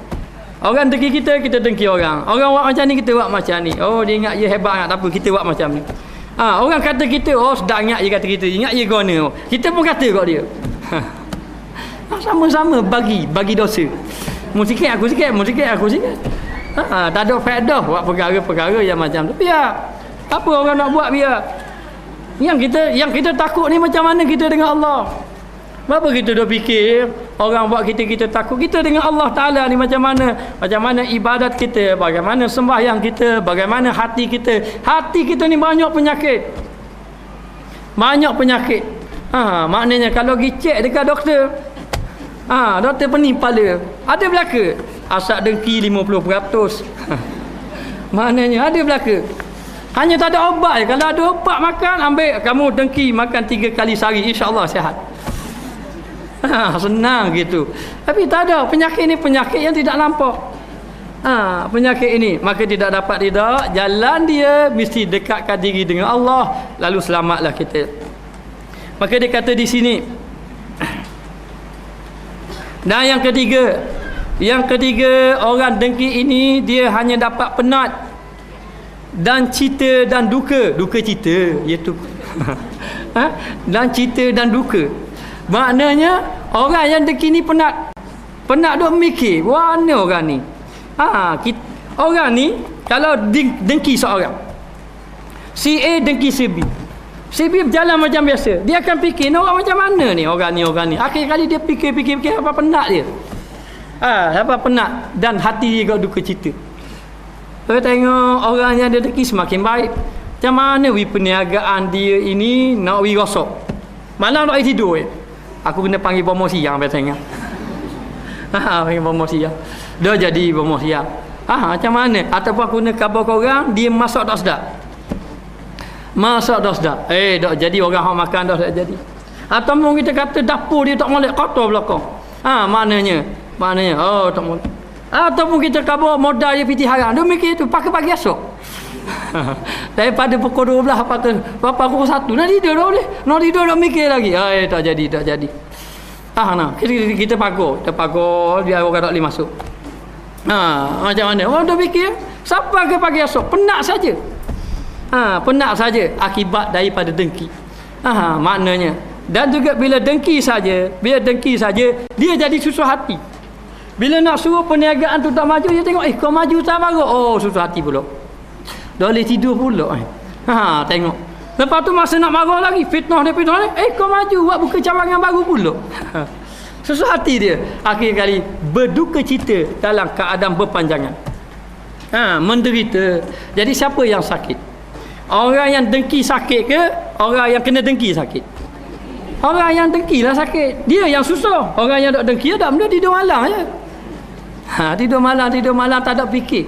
S1: Orang dengki kita dengki orang. Orang buat macam ni, kita buat macam ni. Oh, dia ingat dia hebat sangat, tapi kita buat macam ni. Orang kata kita, sedap ingat dia kata kita, ingat dia guna. Kita pun kata kat dia. Sama-sama bagi dosa. Mu sikit, aku sikit. Tak ada faedah buat perkara-perkara yang macam tu. Biar. Apa orang nak buat, biar. Yang kita takut ni macam mana kita dengan Allah. Berapa kita dah fikir orang buat kita takut. Kita dengan Allah Ta'ala ni macam mana ibadat kita, bagaimana sembahyang kita, bagaimana hati kita. Hati kita ni banyak penyakit. Maknanya kalau pergi cek dekat doktor, doktor pening kepala, ada belaka asap dengki 50%. Maknanya ada belaka. Hanya tak ada obat je. Kalau ada obat makan, ambil kamu dengki, makan 3 kali sehari, insya-Allah sihat. Senang gitu. Tapi tak ada. Penyakit ni penyakit yang tidak nampak. Penyakit ini maka tidak dapat jalan dia mesti dekatkan diri dengan Allah, lalu selamatlah kita. Maka dia kata di sini. Dan yang ketiga orang dengki ini dia hanya dapat penat dan cita dan duka cita iaitu dan cita dan duka. Maknanya orang yang dengki ni penat duk mikir mana orang ni. Orang ni kalau dengki seorang, si A dengki si B, si B berjalan macam biasa, dia akan fikir orang macam mana ni orang ni. Akhir kali dia fikir apa penat dia. Apa penat dan hati dia duka cita. Kita tengok orang yang ada dengki semakin baik. Macam mana perniagaan dia ini nak rosok. Malam nak tidur. Aku kena panggil bomo siang biasanya. Panggil bomo siang. Dah jadi bomo siang. Macam mana? Ataupun aku kena khabar ke orang, dia masak tak sedap. Tak jadi orang hak makan dah tak jadi. Ataupun kita kata dapur dia tak molek, kotor belakang. Maknanya tak molek. Ataupun kita khabar modal dia piti haram. Dia mikir tu pakai pagi esok. Daripada pukul 12 pakai pukul 1 nak tidur dah boleh. Nak tidur dah mikir lagi. Tak jadi. Kita pagar biar orang tak boleh masuk. Macam mana? Orang dah fikir siapa ke pagi esok? Penat saja akibat daripada dengki. Maknanya. Dan juga bila dengki saja dia jadi susah hati. Bila nak suruh perniagaan tu tak maju, dia tengok kau maju tak bagus. Susah hati pula. Dah boleh tidur pula. Tengok. Lepas tu masa nak marah lagi, fitnah dia. Kau maju buat buka cawangan baru pula. Susah hati dia. Akhir kali berduka cita dalam keadaan berpanjangan. Menderita. Jadi siapa yang sakit? Orang yang dengki sakit ke orang yang kena dengki sakit? Orang yang dengki lah sakit. Dia yang susah. Orang yang tak dengki ada benda tidur malam je. Tidur malam tak ada fikir.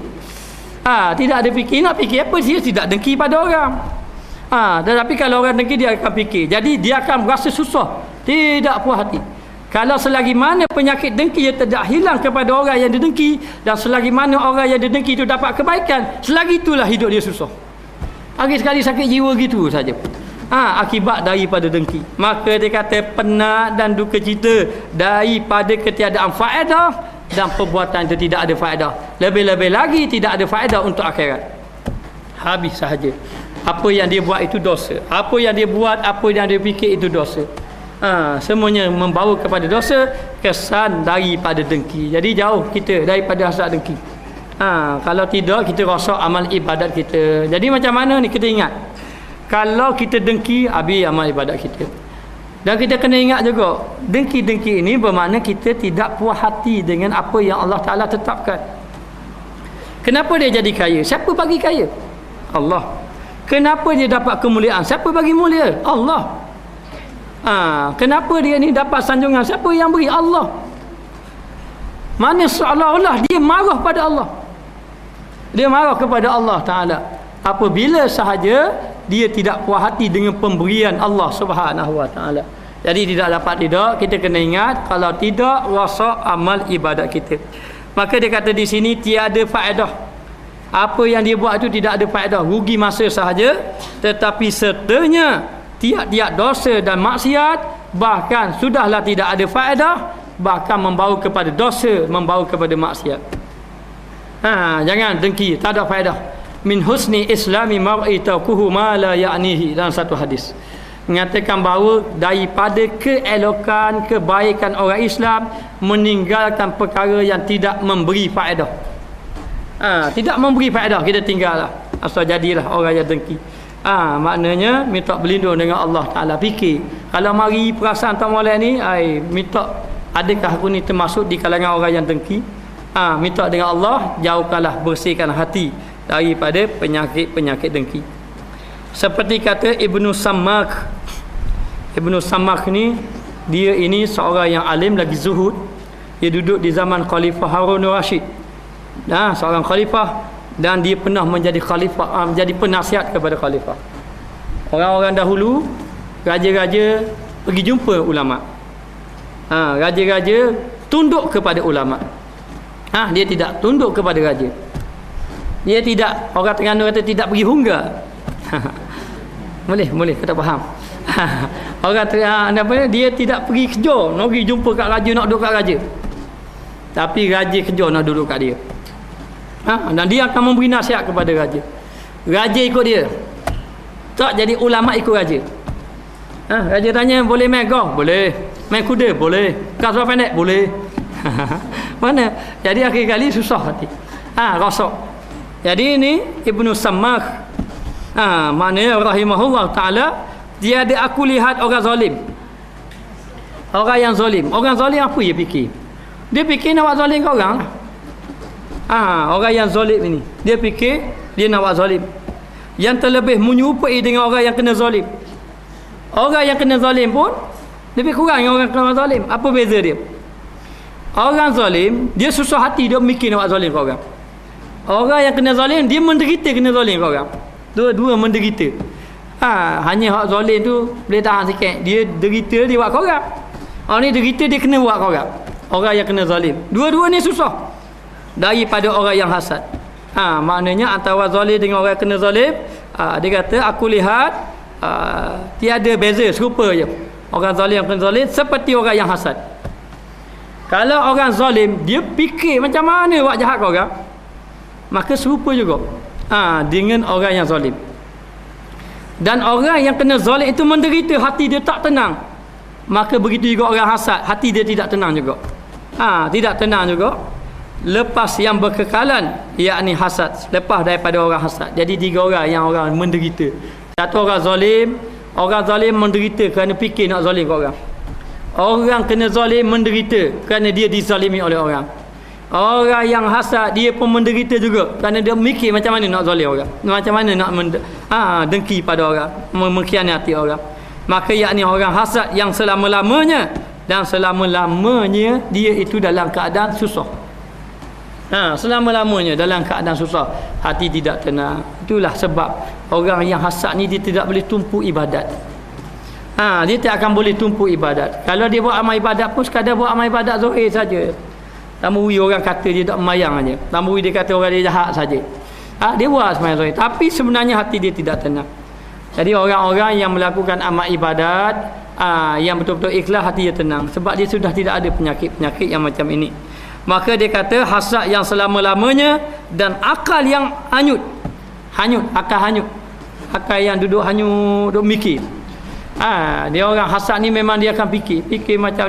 S1: Tidak ada fikir. Nak fikir apa sih? Tidak dengki pada orang. Tetapi kalau orang dengki dia akan fikir. Jadi dia akan berasa susah, tidak puas hati. Kalau selagi mana penyakit dengki ia tidak hilang kepada orang yang didengki, dan selagi mana orang yang didengki itu dapat kebaikan, selagi itulah hidup dia susah. Akhir sekali sakit jiwa gitu saja. Akibat daripada dengki. Maka dia kata penat dan duka cita daripada ketiadaan faedah dan perbuatan itu tidak ada faedah. Lebih-lebih lagi tidak ada faedah untuk akhirat. Habis sahaja. Apa yang dia buat itu dosa. Apa yang dia fikir itu dosa. Semuanya membawa kepada dosa, kesan daripada dengki. Jadi jauh kita daripada hasad dengki. Kalau tidak kita rosak amal ibadat kita. Jadi macam mana ni kita ingat? Kalau kita dengki, habis amal ibadat kita. Dan kita kena ingat juga, dengki-dengki ini bermakna kita tidak puas hati dengan apa yang Allah Ta'ala tetapkan. Kenapa dia jadi kaya? Siapa bagi kaya? Allah. Kenapa dia dapat kemuliaan? Siapa bagi mulia? Allah. Kenapa dia ni dapat sanjungan? Siapa yang beri? Allah. Mana seolah-olah dia marah pada Allah. Dia marah kepada Allah Ta'ala apabila sahaja dia tidak puas hati dengan pemberian Allah Subhanahu Wa Ta'ala. Jadi tidak kita kena ingat, kalau tidak rosak amal ibadat kita. Maka dia kata di sini tiada faedah. Apa yang dia buat itu tidak ada faedah, rugi masa sahaja. Tetapi sertanya tiap-tiap dosa dan maksiat bahkan sudahlah tidak ada faedah, bahkan membawa kepada dosa, membawa kepada maksiat. Jangan dengki, tak ada faedah. Min husni islami mar'i tauquhu ma la ya'nihi, dalam satu hadis mengatakan bahawa daripada keelokan kebaikan orang Islam meninggalkan perkara yang tidak memberi faedah. Tidak memberi faedah, kita tinggallah. Asal jadilah orang yang dengki. Maknanya minta berlindung dengan Allah Ta'ala. Fikir, kalau mari perasaan tak molek ni, minta adakah aku ni termasuk di kalangan orang yang dengki? Minta dengan Allah, jauhkanlah, bersihkan hati daripada penyakit-penyakit dengki. Seperti kata Ibnu Sammak. Ibnu Sammak ni, dia ini seorang yang alim lagi zuhud. Dia duduk di zaman Khalifah Harun Rashid. Seorang khalifah, dan dia pernah menjadi khalifah, menjadi penasihat kepada khalifah. Orang-orang dahulu, raja-raja pergi jumpa ulama. Raja-raja tunduk kepada ulama. Dia tidak tunduk kepada raja. Dia tidak, orang Terengganu kata tidak pergi hungga. Boleh kata faham. Orang dia tidak pergi kerja, nak pergi jumpa kat raja, nak duduk kat raja. Tapi raja kerja nak duduk kat dia. Dan dia akan memberi nasihat kepada raja. Raja ikut dia. Tak jadi ulama ikut raja. Raja tanya, boleh main golf? Boleh. Main kuda? Boleh. Kasar pendek? Boleh. Mana? Jadi akhir kali susah hati. Rosak. Jadi ini Ibnu Sammak. Maknanya rahimahullah ta'ala, dia ada aku lihat orang zalim. Orang yang zalim. Orang zalim apa dia fikir? Dia fikir nak buat zalim ke orang. Orang yang zalim ini, dia fikir dia nak buat zalim. Yang terlebih menyerupai dengan orang yang kena zalim. Orang yang kena zalim pun lebih kurang dengan orang yang kena zalim. Apa beza dia? Orang zalim, dia susah hati, dia mikir nak buat zalim ke orang. Orang yang kena zalim, dia menderita kena zalim ke orang. Dua-dua menderita. Hanya hak zalim tu boleh tahan sikit. Dia derita, dia buat ke orang. Orang ni derita, dia kena buat ke orang. Orang yang kena zalim, dua-dua ni susah daripada orang yang hasad. Maknanya antara zalim dengan orang yang kena zalim, dia kata aku lihat tiada beza, serupa je. Orang zalim yang kena zalim seperti orang yang hasad. Kalau orang zalim, dia fikir macam mana buat jahat ke orang, maka serupa juga dengan orang yang zalim. Dan orang yang kena zalim itu menderita, hati dia tak tenang. Maka begitu juga orang hasad, hati dia tidak tenang juga. Tidak tenang juga. Lepas yang berkekalan, yakni hasad, lepas daripada orang hasad. Jadi tiga orang yang orang menderita. Satu orang zalim menderita kerana fikir nak zalim ke orang. Orang kena zalim menderita kerana dia dizalimi oleh orang. Orang yang hasad, dia pun menderita juga kerana dia mikir macam mana nak zalim orang, macam mana nak dengki pada orang, mengkhianati orang. Maka yakni orang hasad yang selama-lamanya, dan selama-lamanya dia itu dalam keadaan susah. Selama-lamanya dalam keadaan susah, hati tidak tenang. Itulah sebab orang yang hasad ni dia tidak boleh tumpu ibadat. Dia tak akan boleh tumpu ibadat. Kalau dia buat amal ibadat pun sekadar buat amal ibadat zahir saja. Tamburi orang kata dia tak memayang aja. Tamburi dia kata orang dia jahat saja. Dia buat sembahyang zahir, tapi sebenarnya hati dia tidak tenang. Jadi orang-orang yang melakukan amal ibadat, yang betul-betul ikhlas, hati dia tenang, sebab dia sudah tidak ada penyakit-penyakit yang macam ini. Maka dia kata hasad yang selama-lamanya dan akal yang hanyut, akal yang duduk hanyut, duduk mikir. Dia orang hasad ni memang dia akan fikir macam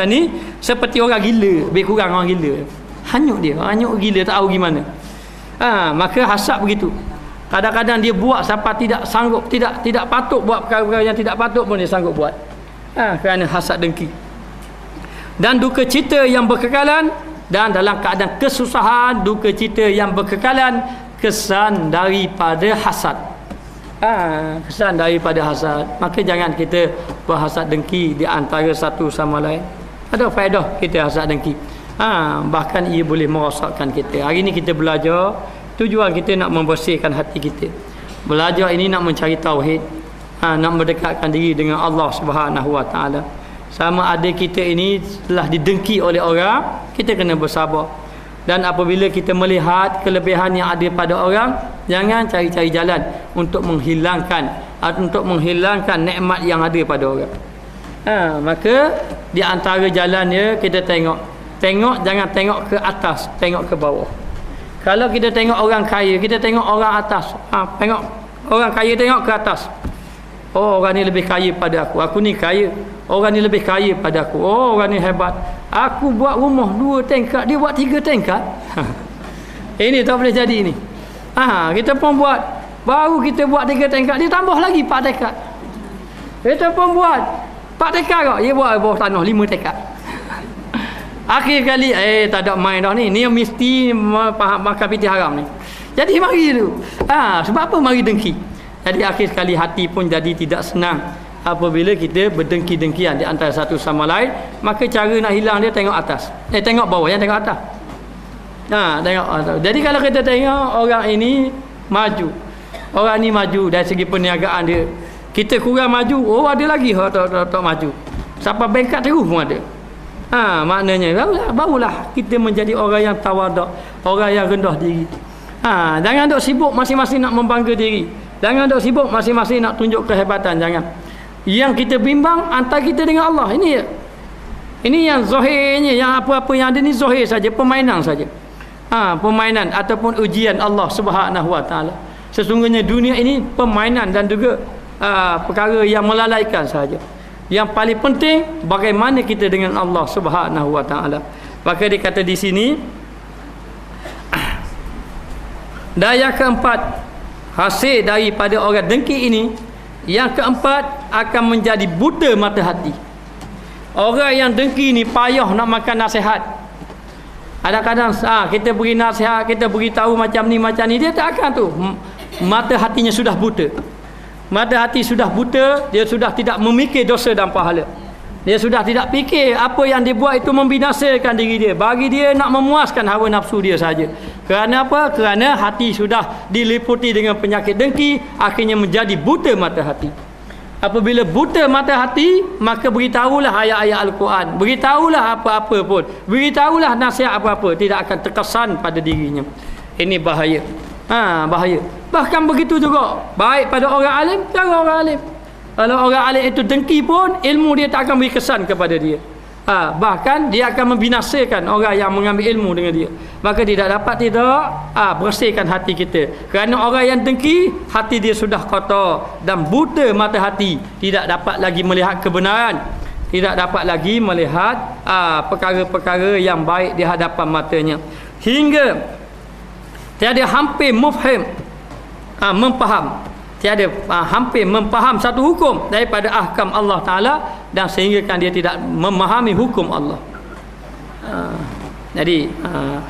S1: ni, seperti orang gila, lebih kurang orang gila. Hanyut gila, tak tahu gimana. Maka hasad begitu. Kadang-kadang dia buat sampai tidak sanggup, tidak patut buat perkara-perkara yang tidak patut pun dia sanggup buat. Kerana hasad dengki. Dan duka cita yang berkekalan, dan dalam keadaan kesusahan, duka cita yang berkekalan, kesan daripada hasad. Kesan daripada hasad. Maka jangan kita berhasad dengki di antara satu sama lain. Ada faedah kita hasad dengki. Bahkan ia boleh merosakkan kita. Hari ini kita belajar, tujuan kita nak membersihkan hati kita. Belajar ini nak mencari tauhid, nak mendekatkan diri dengan Allah Subhanahu Wa Taala. Sama ada kita ini telah didengki oleh orang, kita kena bersabar. Dan apabila kita melihat kelebihan yang ada pada orang, jangan cari-cari jalan untuk menghilangkan nikmat yang ada pada orang. Maka di antara jalannya kita tengok, jangan tengok ke atas, tengok ke bawah. Kalau kita tengok orang kaya, kita tengok orang atas. Tengok orang kaya, tengok ke atas. Oh, orang ni lebih kaya pada aku. Aku ni kaya. Orang ni lebih kaya pada aku. Oh, orang ni hebat. Aku buat rumah 2 tingkat, dia buat 3 tingkat. Ini tak boleh jadi ni. Kita pun buat, baru kita buat 3 tingkat, dia tambah lagi 4 tingkat. Kita pun buat 4 tingkat kok, dia buat bawah tanah 5 tingkat. Akhir kali tak ada main dah ni. Ni mesti makan piti haram ni. Jadi mari tu. Sebab apa mari dengki? Jadi akhir sekali hati pun jadi tidak senang apabila kita berdengki-dengkian di antara satu sama lain. Maka cara nak hilang dia tengok atas. Tengok bawah, yang tengok atas. Tengok atas. Jadi kalau kita tengok orang ini maju, orang ni maju dari segi perniagaan dia, kita kurang maju, ada lagi tak maju. Sampai bengkat terus pun ada. Maknanya barulah kita menjadi orang yang tawaduk, orang yang rendah diri. Jangan duk sibuk masing-masing nak membangga diri. Jangan duk sibuk masing-masing nak tunjuk kehebatan. Jangan. Yang kita bimbang antara kita dengan Allah. Ini yang zahirnya, yang apa-apa yang ada ni zahir saja, permainan saja. Permainan ataupun ujian Allah Subhanahu Wa Taala. Sesungguhnya dunia ini permainan dan juga perkara yang melalaikan saja. Yang paling penting bagaimana kita dengan Allah Subhanahu Wa Taala. Maka dia kata di sini, daya keempat hasil daripada orang dengki ini, yang keempat akan menjadi buta mata hati. Orang yang dengki ni payah nak makan nasihat. Kadang-kadang kita beri nasihat, kita beri tahu macam ni dia tak akan tu. Mata hatinya sudah buta. Mata hati sudah buta, dia sudah tidak memikir dosa dan pahala. Dia sudah tidak fikir apa yang dia buat itu membinasakan diri dia. Bagi dia nak memuaskan hawa nafsu dia saja. Kerana apa? Kerana hati sudah diliputi dengan penyakit dengki, akhirnya menjadi buta mata hati. Apabila buta mata hati, maka beritahulah ayat-ayat Al-Quran, beritahulah apa-apa pun, beritahulah nasihat apa-apa, tidak akan terkesan pada dirinya. Ini bahaya. Bahaya. Bahkan begitu juga baik pada orang alim, cara orang alim. Kalau orang alim itu dengki pun, ilmu dia tak akan beri kesan kepada dia. Bahkan dia akan membinasakan orang yang mengambil ilmu dengan dia. Maka tidak dapat bersihkan hati kita. Kerana orang yang dengki, hati dia sudah kotor dan buta mata hati, tidak dapat lagi melihat kebenaran, tidak dapat lagi melihat perkara-perkara yang baik di hadapan matanya. Hingga tiada hampir mufhim, mempaham, tiada hampir mempaham satu hukum daripada ahkam Allah Ta'ala, dan sehinggakan dia tidak memahami hukum Allah. Jadi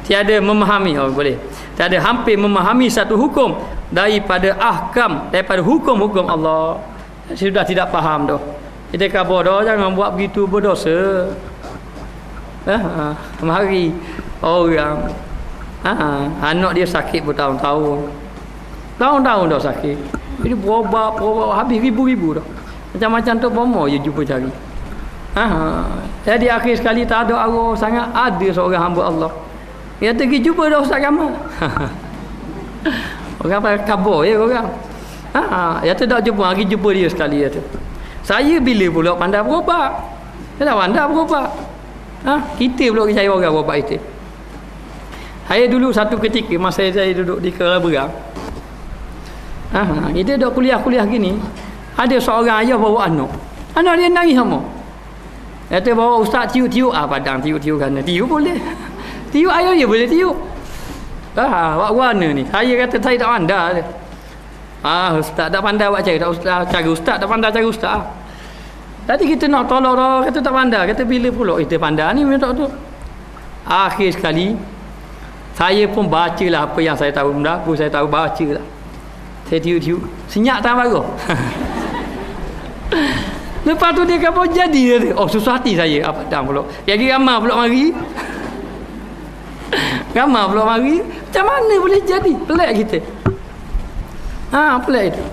S1: tiada memahami, boleh, tiada hampir memahami satu hukum daripada ahkam, daripada hukum-hukum Allah, sudah tidak faham dah. Kita khabar dah, jangan buat begitu, berdosa. Mari orang anak dia sakit bertahun-tahun, tahun-tahun dah sakit, jadi berobat habis ribu-ribu dah, macam-macam tu bomo je jumpa cari. Jadi akhir sekali tak ada arwah sangat, ada seorang hamba Allah, dia pergi jumpa dah Ustaz Kamal. Orang pakai khabar orang. Dia tu tak jumpa, lagi jumpa dia sekali. Dia tu, saya bila pula pandai berobat? Saya tak pandai berobat. Kita pula percaya orang berobat itu. Saya dulu satu ketika masa saya duduk di Kuala Berang, kita duduk kuliah-kuliah gini, ada seorang ayah bawa anak dia nangis sama. Dia kata bawa ustaz tiup-tiup, padang tiup-tiup kan, tiup boleh. Tiup ayah dia boleh tiup. Buat warna ni. Saya kata saya tak pandai. Ustaz tak pandai buat cara ustaz tak pandai cara ustaz. Tadi kita nak tolak dah, kata tak pandai. Kata bila pula kita pandai ni minta tu. Akhir sekali saya pun bacalah apa yang saya tahu, benda apa saya tahu, bacalah. Saya tiup-tiup, senyap tangan baru. Lepas tu dia kata jadi dia. Susah hati saya. Dah pula. Lagi ramai pula mari. Ramai pula mari. Macam mana boleh jadi? Pelik kita. Pelik itu.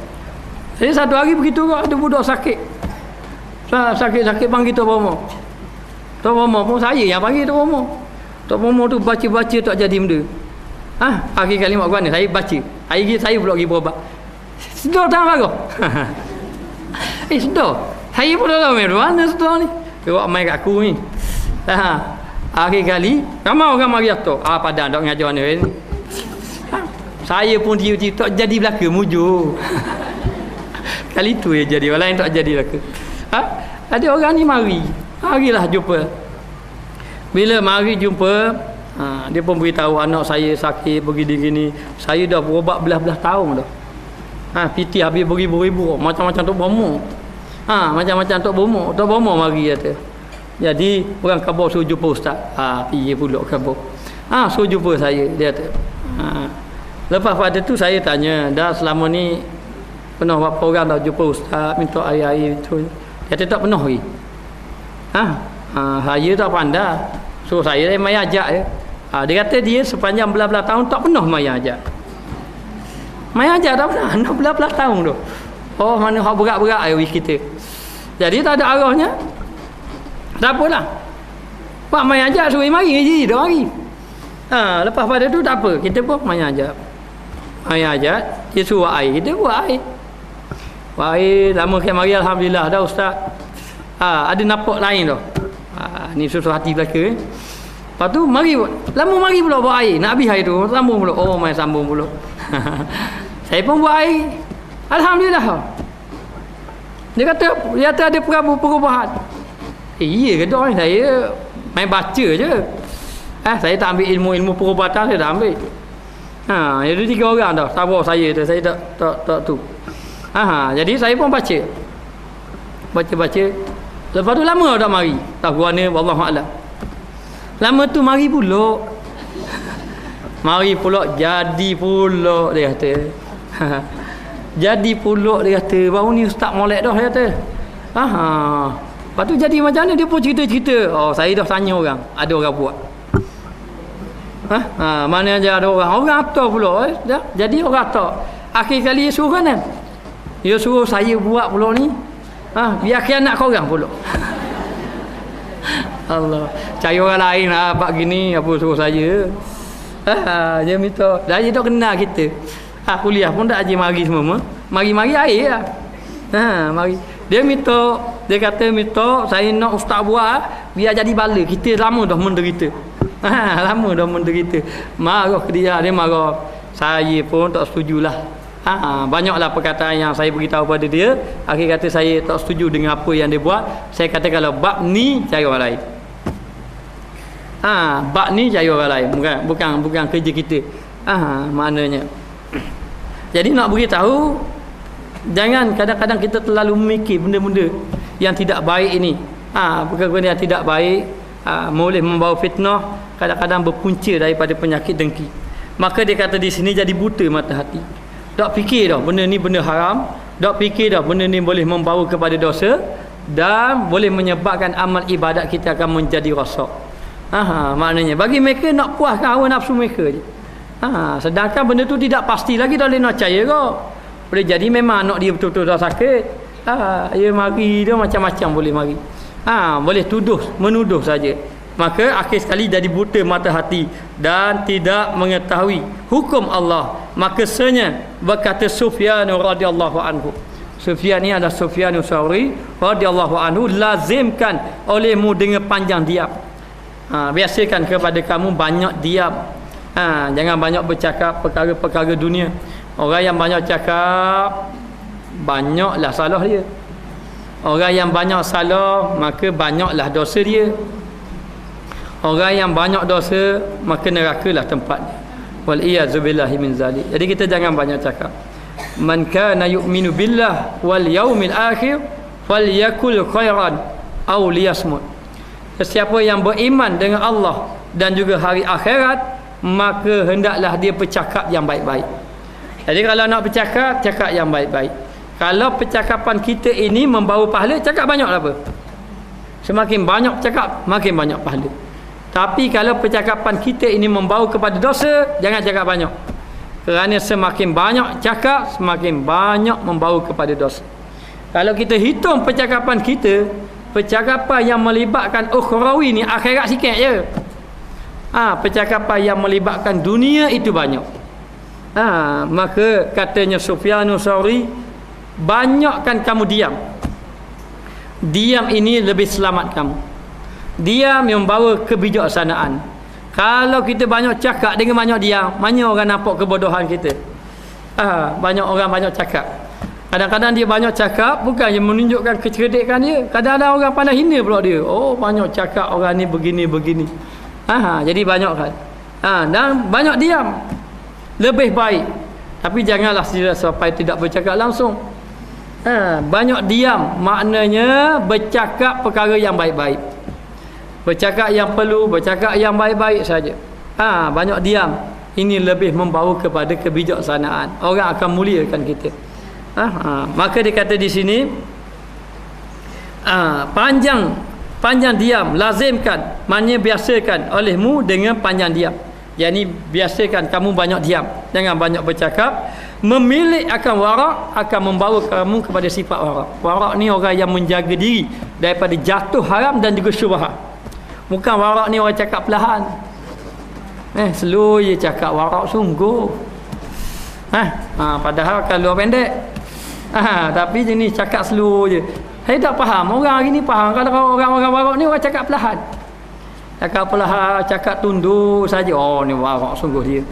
S1: Jadi satu hari begitu kok, ada budak sakit. Sakit-sakit panggil Tok Bomo. Tok Bomo pun saya yang panggil Tok Bomo. Tok Bomo tu baca-baca tak jadi benda. Akhir kali mak gua ni saya baca. Hari saya pula pergi berobat. Sedar tak bagus. Sedar. Saya pun dah tahu mana sedar ni. Dia mai kat aku ni. Akhir kali ramai orang mari atok. Padang tak mengajar mana ni. Saya pun tiup-tiup tak jadi belaka mujur. Kali tu je jadi, orang lain tak jadi belaka. Ada orang ni mari. Marilah jumpa. Bila mari jumpa, Dia pun beritahu anak saya sakit begini-gini. Saya dah berubat belah-belah tahun dah. PT habis beribu-ribu. Macam-macam Tok Bomo. Macam-macam Tok Bomo. Tok Bomo mari kata. Jadi orang khabar suruh jumpa ustaz. Pergi pula khabar. Suruh jumpa saya. Dia kata. Lepas pada tu saya tanya, dah selama ni pernah berapa orang dah jumpa ustaz minta air-air tu. Dia kata tak pernah lagi. Saya tak pandai. So saya mai ajak je. Dia kata dia sepanjang belah-belah tahun tak pernah mai ajak. Mai ajak tak pernah. Nak belah-belah tahun tu. Oh mana hak berat-berat air kita. Jadi tak ada arahnya. Tak apalah. Pak mai ajak suruh mari ngaji dah mari. Lepas pada tu tak apa. Kita pun mai ajak. Mai ajak, dia suruh air. Kita buat air. Buat air lama ke mari alhamdulillah dah ustaz. Ada nampak lain dah. Ni susu hati belaka. Lepas tu mari lama mari pula buat air. Nak habis air tu sambung pula. Oh mai sambung pula. Saya pun buat air. Alhamdulillah. Dia kata ada perubahan. Iya ke dah saya main baca je. Saya tak ambil ilmu perubatan, saya dah ambil. Ada 3 orang dah sabar saya tu. Saya tak tu. Jadi saya pun baca. Baca. Lepas tu lama dah mari. Tahu mana wallahu a'lam. Lama tu mari pula. Mari pula jadi pula dia kata. Jadi pula dia kata, baru ni ustaz molek dah dia kata. Lepas tu jadi macam mana dia pun cerita-cerita. Saya dah tanya orang, ada orang buat. Mana aja ada orang atas pula dah. Jadi orang atas. Akhir kali dia suruh kan? Dia suruh saya buat pula ni. Biar khianat kau orang pula. Allah. Cari orang lain buat gini apa suruh saya. Dia minta. Dah dia dah kenal kita. Kuliah pun tak aje mari semua. Mari-mari air lah. Mari. Dia kata minta saya nak ustaz buat biar jadi bala. Kita lama dah menderita. Lama dah menderita. Marah ke dia marah. Saya pun tak setujulah. Banyaklah perkataan yang saya beritahu pada dia. Akhir kata saya tak setuju dengan apa yang dia buat. Saya kata kalau bab ni cari orang lain. Bab ni cari orang lain. Bukan kerja kita. Maknanya. Jadi nak beritahu, jangan kadang-kadang kita terlalu memikir benda-benda yang tidak baik ini. Benda yang tidak baik boleh membawa fitnah, kadang-kadang berpunca daripada penyakit dengki. Maka dia kata di sini jadi buta mata hati. Tak fikir dah benda ni benda haram, tak fikir dah benda ni boleh membawa kepada dosa dan boleh menyebabkan amal ibadat kita akan menjadi rosak. Maknanya bagi mereka nak puaskan hawa nafsu mereka je. Sedangkan benda tu tidak pasti lagi dah boleh nak percaya kau. Boleh jadi memang anak dia betul-betul dah sakit. Dia mari dia macam-macam boleh mari. Boleh menuduh saja. Maka akhir sekali jadi buta mata hati dan tidak mengetahui hukum Allah. Maka sebenarnya berkata Sufyan radhiyallahu anhu. Sufyan ni adalah Sufyan Tsauri radhiyallahu anhu, lazimkan olehmu dengan panjang diam. Biasakan kepada kamu banyak diam. Jangan banyak bercakap perkara-perkara dunia. Orang yang banyak cakap banyaklah salah dia. Orang yang banyak salah maka banyaklah dosa dia. Orang yang banyak dosa maka nerakalah tempatnya. Wal iyaz billahi min zalik. Jadi kita jangan banyak cakap. Man kana yu'minu billah wal yaumil akhir falyakul khairan aw liyasmut. Sesiapa yang beriman dengan Allah dan juga hari akhirat, maka hendaklah dia bercakap yang baik-baik. Jadi kalau nak bercakap, cakap yang baik-baik. Kalau percakapan kita ini membawa pahala, cakap banyaklah apa? Semakin banyak cakap, makin banyak pahala. Tapi kalau percakapan kita ini membawa kepada dosa, jangan cakap banyak. Kerana semakin banyak cakap, semakin banyak membawa kepada dosa. Kalau kita hitung percakapan kita, percakapan yang melibatkan ukhrawi ni akhirat sikit je. Percakapan yang melibatkan dunia itu banyak. Maka katanya Sufyan Tsauri, banyakkan kamu diam. Diam ini lebih selamat kamu. Diam yang membawa kebijaksanaan. Kalau kita banyak cakap dengan banyak diam, mana orang nampak kebodohan kita? Banyak orang banyak cakap. Kadang-kadang dia banyak cakap bukan yang menunjukkan kecerdikan dia. Kadang-kadang orang pandai hina pula dia. Oh, banyak cakap orang ni begini-begini. Jadi banyak kan. Dan banyak diam lebih baik. Tapi janganlah sampai tidak bercakap langsung. Banyak diam maknanya bercakap perkara yang baik-baik. Bercakap yang perlu, bercakap yang baik-baik saja. Banyak diam. Ini lebih membawa kepada kebijaksanaan. Orang akan muliakan kita. Maka dia kata di sini panjang diam, lazimkan, maknanya biasakan olehmu dengan panjang diam. Yani biasakan kamu banyak diam, jangan banyak bercakap. Memilih akan warak akan membawa kamu kepada sifat warak. Warak ni orang yang menjaga diri daripada jatuh haram dan juga syubhat. Bukan warak ni orang cakap perlahan. Slow je cakap, warak sungguh. Padahal kalau pendek. Tapi jenis cakap slow je. Saya tak faham. Orang hari ni faham. Kalau orang-orang warak ni orang cakap perlahan. Cakap perlahan, cakap tunduk saja. Oh, ni warak sungguh dia.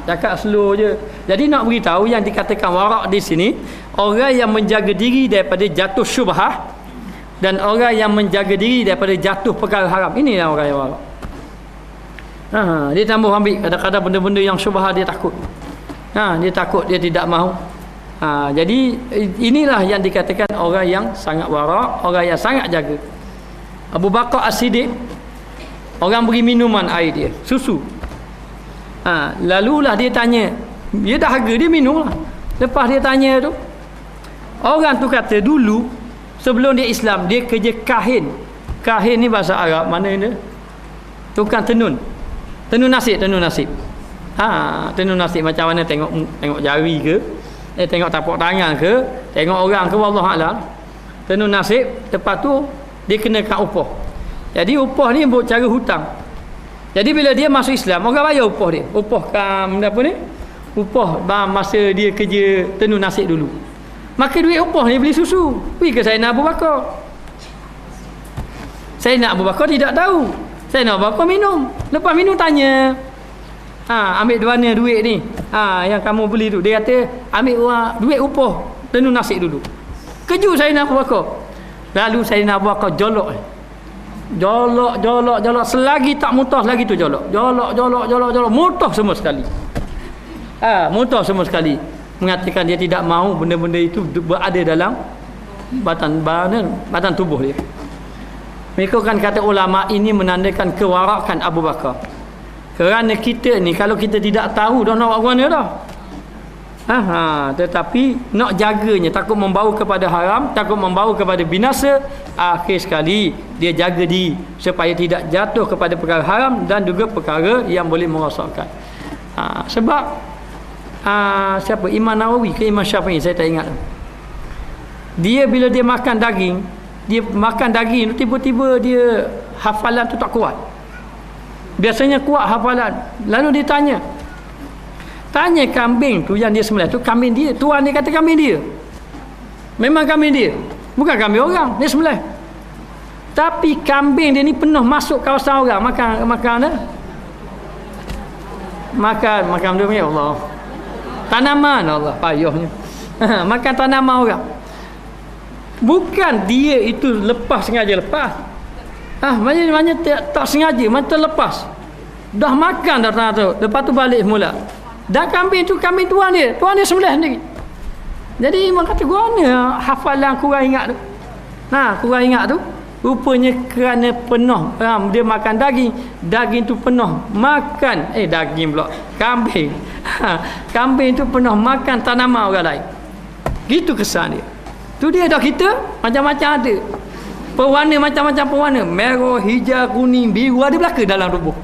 S1: Cakap slow je. Jadi nak beritahu yang dikatakan warak di sini, orang yang menjaga diri daripada jatuh syubhah dan orang yang menjaga diri daripada jatuh perkara haram. Inilah orang yang warak. Dia tambah ambil kadang-kadang benda-benda yang syubhah dia takut. Dia takut, dia tidak mahu. Jadi inilah yang dikatakan orang yang sangat warak, orang yang sangat jaga. Abu Bakar As-Siddiq, orang beri minuman air dia, susu. Lalulah dia tanya, dia dahaga, dia minum lah. Lepas dia tanya tu, orang tu kata dulu sebelum dia Islam dia kerja kahin. Kahin ni bahasa Arab mana ni? Tukang tenun nasib. Tenun nasib macam mana, tengok jari ke, tengok tapak tangan ke, tengok orang ke, wallahu a'lam. Tenun nasib, lepas tu dia kenakan upah. Jadi upah ni buat cara hutang. Jadi bila dia masuk Islam, orang bayar upah dia. Upah apa ni? Upah masa dia kerja tenun nasib dulu. Maka duit upah ni beli susu. Pergi ke Sayyidina Abu Bakar. Sayyidina Abu Bakar tidak tahu. Sayyidina Abu Bakar minum. Lepas minum tanya, ambil di mana duit ni? Yang kamu beli tu. Dia kata, ambil duit upah tenun nasib dulu. Kejut Sayyidina Abu Bakar. Lalu Sayyidina Abu Bakar jolok. Selagi tak mutah lagi tu jolok. Mutah semua sekali. Mutah semua sekali. Mengatakan dia tidak mahu benda-benda itu berada dalam badan tubuh dia. Mereka kan kata ulama ini menandakan kewarakan Abu Bakar. Kerana kita ni kalau kita tidak tahu dah nak buat mana dah. Tetapi nak jaganya, takut membawa kepada haram, takut membawa kepada binasa, akhir sekali dia jaga diri supaya tidak jatuh kepada perkara haram dan juga perkara yang boleh merosakkan. Sebab siapa, Imam Nawawi ke Imam Syafi'i, saya tak ingat. Dia bila dia makan daging, tiba-tiba dia hafalan tu tak kuat. Biasanya kuat hafalan. Lalu dia tanya kambing tu yang dia sembelih tu kambing dia. Tuan dia kata kambing dia. Memang kambing dia. Bukan kambing orang. Dia sembelih. Tapi kambing dia ni penuh masuk kawasan orang. Makan dia punya Allah. Tanaman Allah payahnya. Makan tanaman orang. Bukan dia itu sengaja lepas. Maknanya tak sengaja, macam terlepas. Dah makan dah tanah tu. Lepas tu balik semula. Dan kambing tu kambing tuan dia sembelih sendiri. Jadi imam kata guana hafalan kurang ingat tu. Kurang ingat tu rupanya kerana penuh dia makan daging tu penuh makan daging pula kambing. Kambing tu penuh makan tanaman orang lain. Gitu kesan dia. Tu dia dah kita macam-macam ada. Pewarna macam-macam pewarna, merah, hijau, kuning, biru ada belaka dalam tubuh.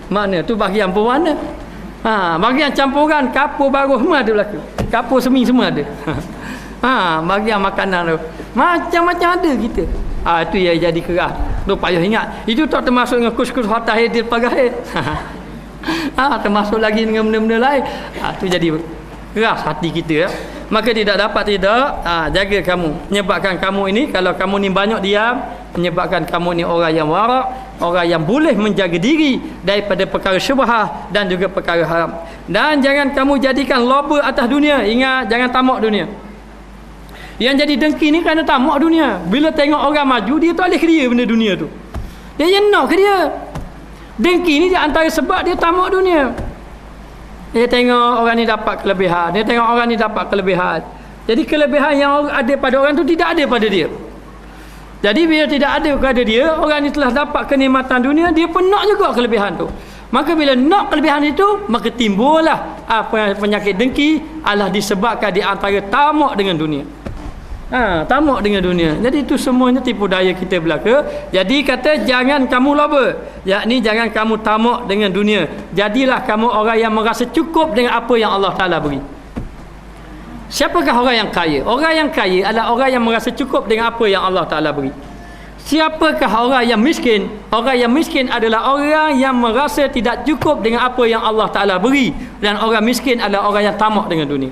S1: Mana tu bahagian pewarna. Bahagian campuran kapur baruh semua ada belaka. Kapur semi semua ada. Bahagian makanan tu macam-macam ada kita. Itu yang jadi keras. Tu payah ingat. Itu tak termasuk dengan kus-kus hatah hadir pagahir. Termasuk lagi dengan benda-benda lain. Tu jadi keras hati kita ya. Maka tidak jaga kamu. Menyebabkan kamu ini, kalau kamu ni banyak diam, menyebabkan kamu ni orang yang warak, orang yang boleh menjaga diri daripada perkara syubhah dan juga perkara haram. Dan jangan kamu jadikan loba atas dunia. Ingat, jangan tamak dunia. Yang jadi dengki ni kerana tamak dunia. Bila tengok orang maju, dia tak boleh ke dia benda dunia tu. Dia nak ke dia. Dengki ni di antara sebab dia tamak dunia. Dia tengok orang ni dapat kelebihan, dia tengok orang ni dapat kelebihan. Jadi kelebihan yang ada pada orang tu tidak ada pada dia. Jadi bila tidak ada pada dia, orang ni telah dapat kenikmatan dunia, dia pun nak juga kelebihan tu. Maka bila nak kelebihan itu, maka timbullah penyakit dengki, adalah disebabkan di antara tamak dengan dunia. Tamak dengan dunia. Jadi itu semuanya tipu daya kita belaka. Jadi kata jangan kamu loba, yakni jangan kamu tamak dengan dunia. Jadilah kamu orang yang merasa cukup dengan apa yang Allah Ta'ala beri. Siapakah orang yang kaya? Orang yang kaya adalah orang yang merasa cukup dengan apa yang Allah Ta'ala beri. Siapakah orang yang miskin? Orang yang miskin adalah orang yang merasa tidak cukup dengan apa yang Allah Ta'ala beri. Dan orang miskin adalah orang yang tamak dengan dunia.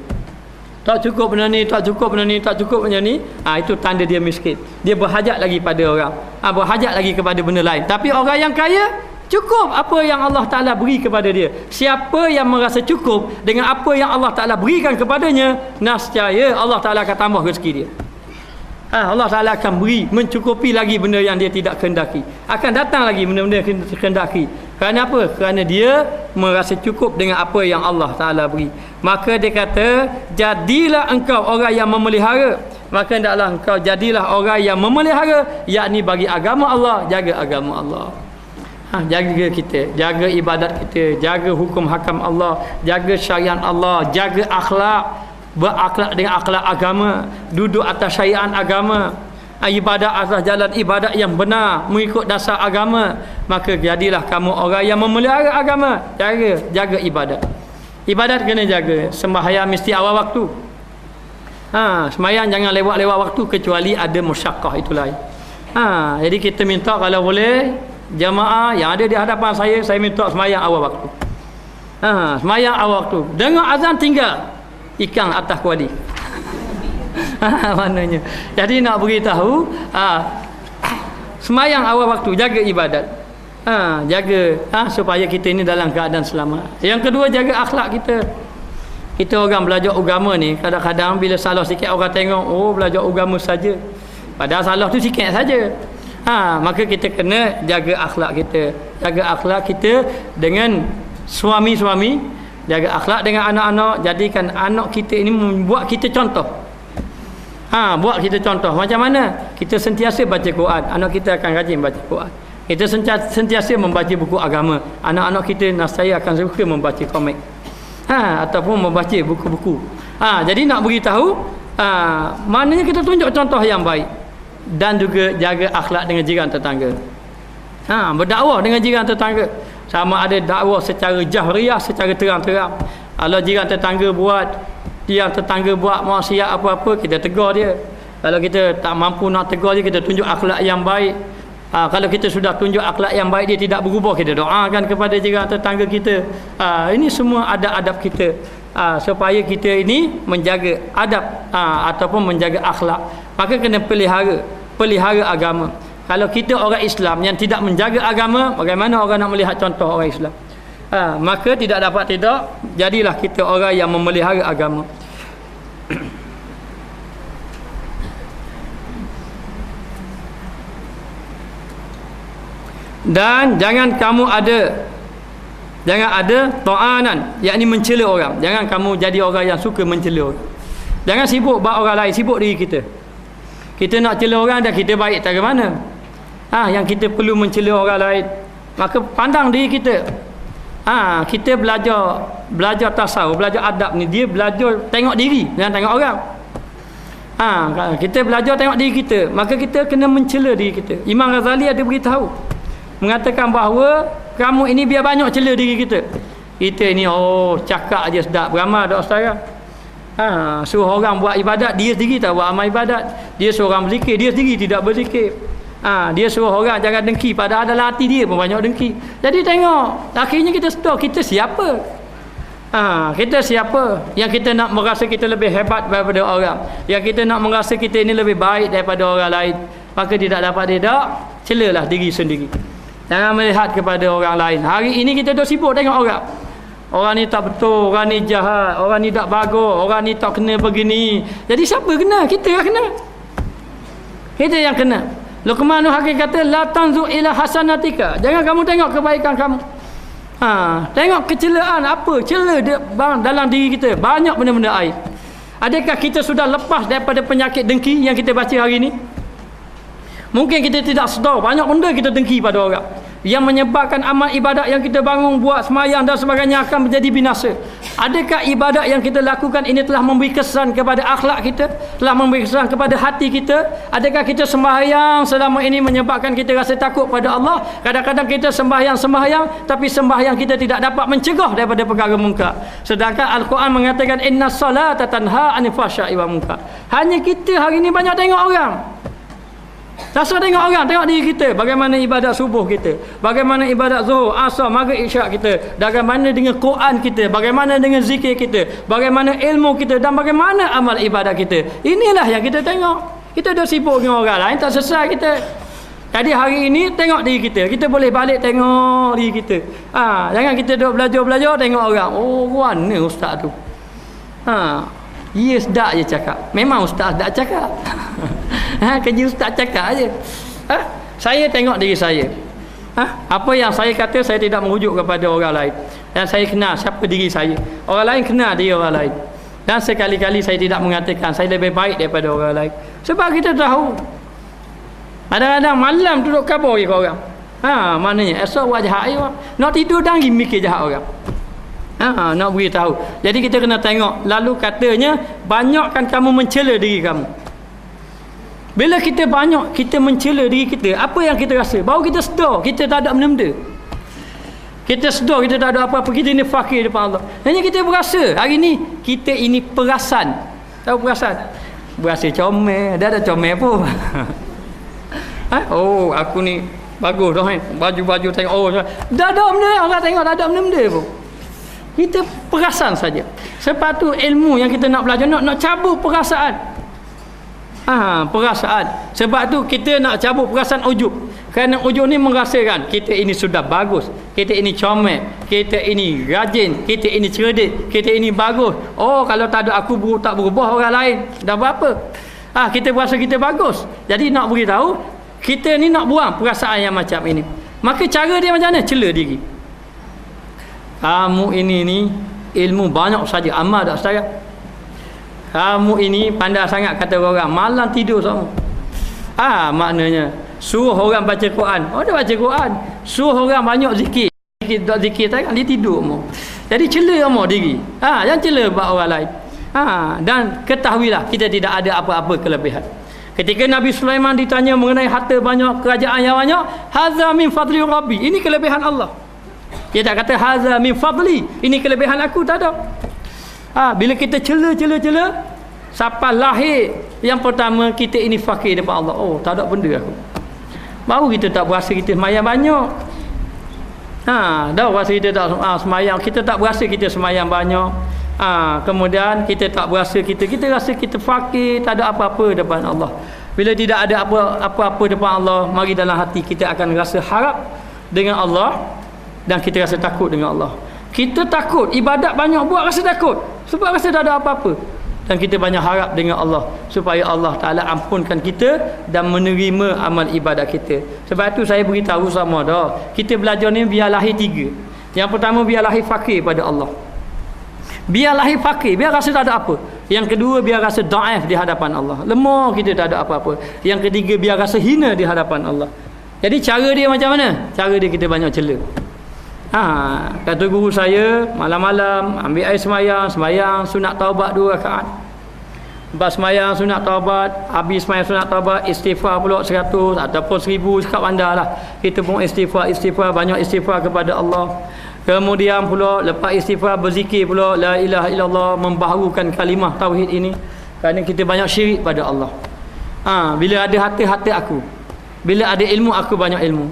S1: Tak cukup benda ni, tak cukup benda ni, tak cukup benda ni. Itu tanda dia miskin. Dia berhajat lagi pada orang. Berhajat lagi kepada benda lain. Tapi orang yang kaya, cukup apa yang Allah Ta'ala beri kepada dia. Siapa yang merasa cukup dengan apa yang Allah Ta'ala berikan kepadanya, nescaya Allah Ta'ala akan tambah rezeki dia. Allah Ta'ala akan beri, mencukupi lagi benda yang dia tidak kehendaki. Akan datang lagi benda-benda yang dia kehendaki. Kerana apa? Kerana dia merasa cukup dengan apa yang Allah Ta'ala beri. Maka dia kata, jadilah engkau orang yang memelihara. Maka hendaklah engkau jadilah orang yang memelihara, yakni bagi agama Allah, jaga agama Allah. Jaga kita, jaga ibadat kita, jaga hukum hakam Allah, jaga syariat Allah, jaga akhlak, berakhlak dengan akhlak agama, duduk atas syariat agama, ibadat atas jalan ibadat yang benar, mengikut dasar agama. Maka jadilah kamu orang yang memelihara agama, jaga ibadat. Ibadat kena jaga. Sembahyang mesti awal waktu. Sembahyang jangan lewat-lewat waktu kecuali ada musyaqqah, itu lain. Jadi kita minta kalau boleh jamaah yang ada di hadapan saya minta sembahyang awal waktu. Sembahyang awal waktu. Dengar azan tinggal ikan atas kuali. Maknanya. Jadi nak beritahu sembahyang awal waktu, jaga ibadat. Jaga supaya kita ini dalam keadaan selamat. Yang kedua, jaga akhlak kita. Kita orang belajar agama ni, kadang-kadang bila salah sikit orang tengok, oh belajar agama saja. Padahal salah tu sikit saja. Maka kita kena jaga akhlak kita. Jaga akhlak kita dengan suami-suami, jaga akhlak dengan anak-anak. Jadikan anak kita ini membuat kita contoh. Buat kita contoh. Macam mana? Kita sentiasa baca Quran, anak kita akan rajin baca Quran. Kita sentiasa membaca buku agama, anak-anak kita nescaya akan suka membaca komik, ataupun membaca buku-buku. Jadi nak beritahu, maknanya kita tunjuk contoh yang baik. Dan juga jaga akhlak dengan jiran tetangga. Berdakwah dengan jiran tetangga. Sama ada dakwah secara jahriyah, secara terang-terang. Kalau jiran tetangga buat maksiat apa-apa, kita tegur dia. Kalau kita tak mampu nak tegur dia, kita tunjuk akhlak yang baik. Kalau kita sudah tunjuk akhlak yang baik, dia tidak berubah, kita doakan kepada jiran tetangga kita. Ini semua adab-adab kita, supaya kita ini menjaga adab ataupun menjaga akhlak. Maka kena pelihara agama. Kalau kita orang Islam yang tidak menjaga agama, bagaimana orang nak melihat contoh orang Islam? Maka tidak dapat tidak, jadilah kita orang yang memelihara agama. Dan jangan ada ta'anan, yakni mencela orang. Jangan kamu jadi orang yang suka mencela orang. Jangan sibuk buat orang lain, sibuk diri kita. Kita nak cela orang dah kita baik tak ke mana. Yang kita perlu mencela orang lain. Maka pandang diri kita. Kita belajar tasawuf, belajar adab ni, dia belajar tengok diri, jangan tengok orang. Kita belajar tengok diri kita, maka kita kena mencela diri kita. Imam Ghazali ada beritahu, mengatakan bahawa kamu ini biar banyak cela diri kita. Kita ni cakap je sedap, beramal dak ustaz. Suruh orang buat ibadat, dia sendiri tak buat amal ibadat. Dia suruh orang berzikir, dia sendiri tidak berzikir. Dia suruh orang jangan dengki, padahal dalam hati dia pun banyak dengki. Jadi tengok, akhirnya kita sedar kita siapa. Kita siapa yang kita nak merasa kita lebih hebat daripada orang, yang kita nak merasa kita ini lebih baik daripada orang lain. Maka tidak dapat celalah diri sendiri. Jangan melihat kepada orang lain. Hari ini kita dah sibuk tengok orang. Orang ni tak betul, orang ni jahat, orang ni tak bagus, orang ni tak kena begini. Jadi siapa kena? Kita yang kena. Kita yang kena. Luqman Hakim kata la tanzu ila hasanatika. Jangan kamu tengok kebaikan kamu. Tengok kecelaan apa? Cela dalam diri kita. Banyak benda-benda aib. Adakah kita sudah lepas daripada penyakit dengki yang kita baca hari ini? Mungkin kita tidak sedar banyak benda kita dengki pada orang yang menyebabkan amal ibadat yang kita bangun, buat semayang dan sebagainya akan menjadi binasa. Adakah ibadat yang kita lakukan ini telah memberi kesan kepada akhlak kita, telah memberi kesan kepada hati kita? Adakah kita sembahyang selama ini menyebabkan kita rasa takut pada Allah? Kadang-kadang kita sembahyang tapi sembahyang kita tidak dapat mencegah daripada perkara mungkar. Sedangkan Al-Quran mengatakan innas salata tanha 'anil fahsya'i wal munkar. Hanya kita hari ini banyak tengok orang. Tak usah tengok orang, tengok diri kita. Bagaimana ibadat subuh kita, bagaimana ibadat zuhur, asar, maghrib, isyak kita, bagaimana dengan Quran kita, bagaimana dengan zikir kita, bagaimana ilmu kita, dan bagaimana amal ibadat kita. Inilah yang kita tengok. Kita dah sibuk dengan orang lain, tak selesai kita. Jadi hari ini tengok diri kita. Kita boleh balik tengok diri kita. Jangan kita duduk belajar tengok orang. Oh, mana ustaz tu? Yes, tak je cakap. Memang ustaz tak cakap. Kerja ustaz cakap aje. Saya tengok diri saya. Apa yang saya kata saya tidak merujuk kepada orang lain. Dan saya kenal siapa diri saya. Orang lain kenal diri orang lain. Dan sekali-kali saya tidak mengatakan saya lebih baik daripada orang lain. Sebab kita tahu kadang-kadang malam duduk kabur ke orang. Maknanya esok buat jahat orang. Nak tidur dan mikir jahat orang. Nak beritahu. Jadi kita kena tengok. Lalu katanya banyakkan kamu mencela diri kamu. Bila kita banyak kita mencela diri kita, apa yang kita rasa? Baru kita sedar kita tak ada benda-benda. Kita sedar kita tak ada apa-apa, kita ni fakir depan Allah. Hanya kita berasa hari ni kita ini perasan. Tahu perasan? Berasa comel, dah ada comel pun. Oh, aku ni bagus dah kan. Baju-baju tengok dah ada benda, orang tengok dah ada benda pun. Kita perasan saja. Sebab tu ilmu yang kita nak belajar nak cabut perasaan. Perasaan. Sebab tu kita nak cabut perasaan ujub. Kerana ujub ni merasakan kita ini sudah bagus, kita ini comel, kita ini rajin, kita ini cerdik, kita ini bagus. Oh, kalau tak ada aku tak berubah orang lain. Dah berapa? Kita berasa kita bagus. Jadi nak beritahu kita ni nak buang perasaan yang macam ini. Maka cara dia macam mana? Cela diri. Kamu ini ni ilmu banyak saja, amal tak setara. Kamu ini pandai sangat kata orang, malam tidur semua. Maknanya suruh orang baca Quran. Dia baca Quran. Suruh orang banyak zikir. Zikir tak kan dia tidur semua. Jadi cela semua diri. Jangan cela buat orang lain. Dan ketahuilah kita tidak ada apa-apa kelebihan. Ketika Nabi Sulaiman ditanya mengenai harta banyak, kerajaan yang banyak, hadza min fadli rabbi. Ini kelebihan Allah. Dia tak kata hadza min fadli. Ini kelebihan aku, tak ada. Bila kita cela sampai lahir yang pertama kita ini fakir depan Allah. Oh, tak ada benda aku. Baru kita tak berasa kita semayang banyak. Dah berasa kita tak semayang, kita tak berasa kita semayang banyak. Kemudian kita tak berasa kita rasa kita fakir, tak ada apa-apa depan Allah. Bila tidak ada apa-apa depan Allah, mari dalam hati kita akan rasa harap dengan Allah dan kita rasa takut dengan Allah. Kita takut, ibadat banyak buat rasa takut sebab rasa tak ada apa-apa. Dan kita banyak harap dengan Allah supaya Allah Ta'ala ampunkan kita dan menerima amal ibadat kita. Sebab tu saya beritahu sama dah, kita belajar ni biar lahir 3. Yang pertama biar lahir fakir pada Allah. Biar lahir fakir, biar rasa tak ada apa. Yang kedua biar rasa da'if di hadapan Allah, lemah, kita tak ada apa-apa. Yang ketiga biar rasa hina di hadapan Allah. Jadi cara dia macam mana? Cara dia kita banyak cela. Kata guru saya, malam-malam ambil air semayang sunat taubat 2 rakaat. Lepas semayang sunat taubat, habis semayang sunat taubat, istighfar pula 100 ataupun 1000, cakap bandar lah. Kita pun istighfar, banyak istighfar kepada Allah. Kemudian pula lepas istighfar berzikir pula la ilaha illallah, membaharukan kalimah tauhid ini. Kerana kita banyak syirik pada Allah. Bila ada harta aku, bila ada ilmu aku banyak ilmu,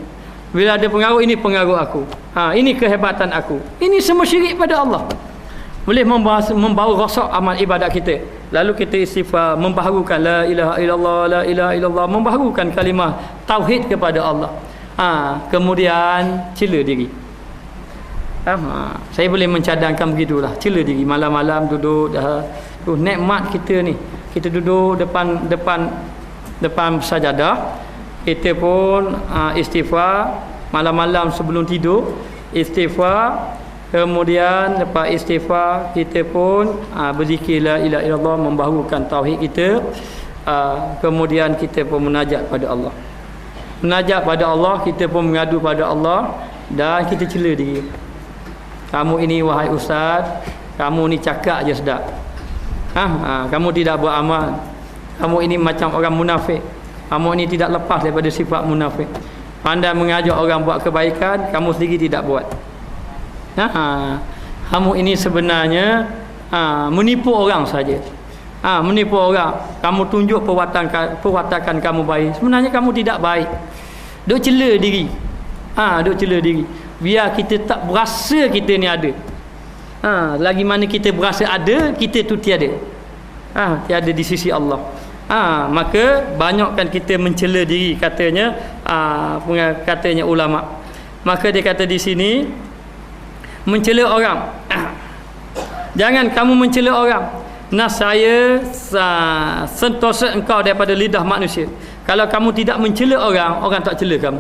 S1: bila ada pengaruh ini pengaruh aku, ini kehebatan aku, ini semua syirik pada Allah. Boleh membawa rosak amal ibadat kita. Lalu kita istighfar, membaharukan la ilaha illallah, la ilaha illallah, membaharukan kalimah tauhid kepada Allah. Kemudian cela diri. Saya boleh mencadangkan begitulah, cela diri. Malam-malam duduk nikmat kita ni, kita duduk depan sajadah, kita pun istighfar malam-malam sebelum tidur, istighfar. Kemudian lepas istighfar kita pun berzikir la ilaha illallah, membaharukan tauhid kita. Kemudian kita pun munajat pada Allah. Munajat pada Allah, kita pun mengadu pada Allah dan kita cela diri. Kamu ini wahai ustaz, kamu ni cakap je sedap. Kamu tidak beramal. Kamu ini macam orang munafik. Kamu ini tidak lepas daripada sifat munafik. Pandai mengajak orang buat kebaikan, kamu sendiri tidak buat. Kamu ini sebenarnya menipu orang saja. Menipu orang. Kamu tunjuk perwatakan kamu baik, sebenarnya kamu tidak baik. Duk cela diri. Duk cela diri. Biar kita tak berasa kita ni ada. Lagi mana kita berasa ada, kita tu tiada. Tiada di sisi Allah. Maka banyakkan kita mencela diri, katanya katanya ulama. Maka dia kata di sini, mencela orang. Jangan kamu mencela orang. Nasaya sentosa engkau daripada lidah manusia. Kalau kamu tidak mencela orang, orang tak cela kamu.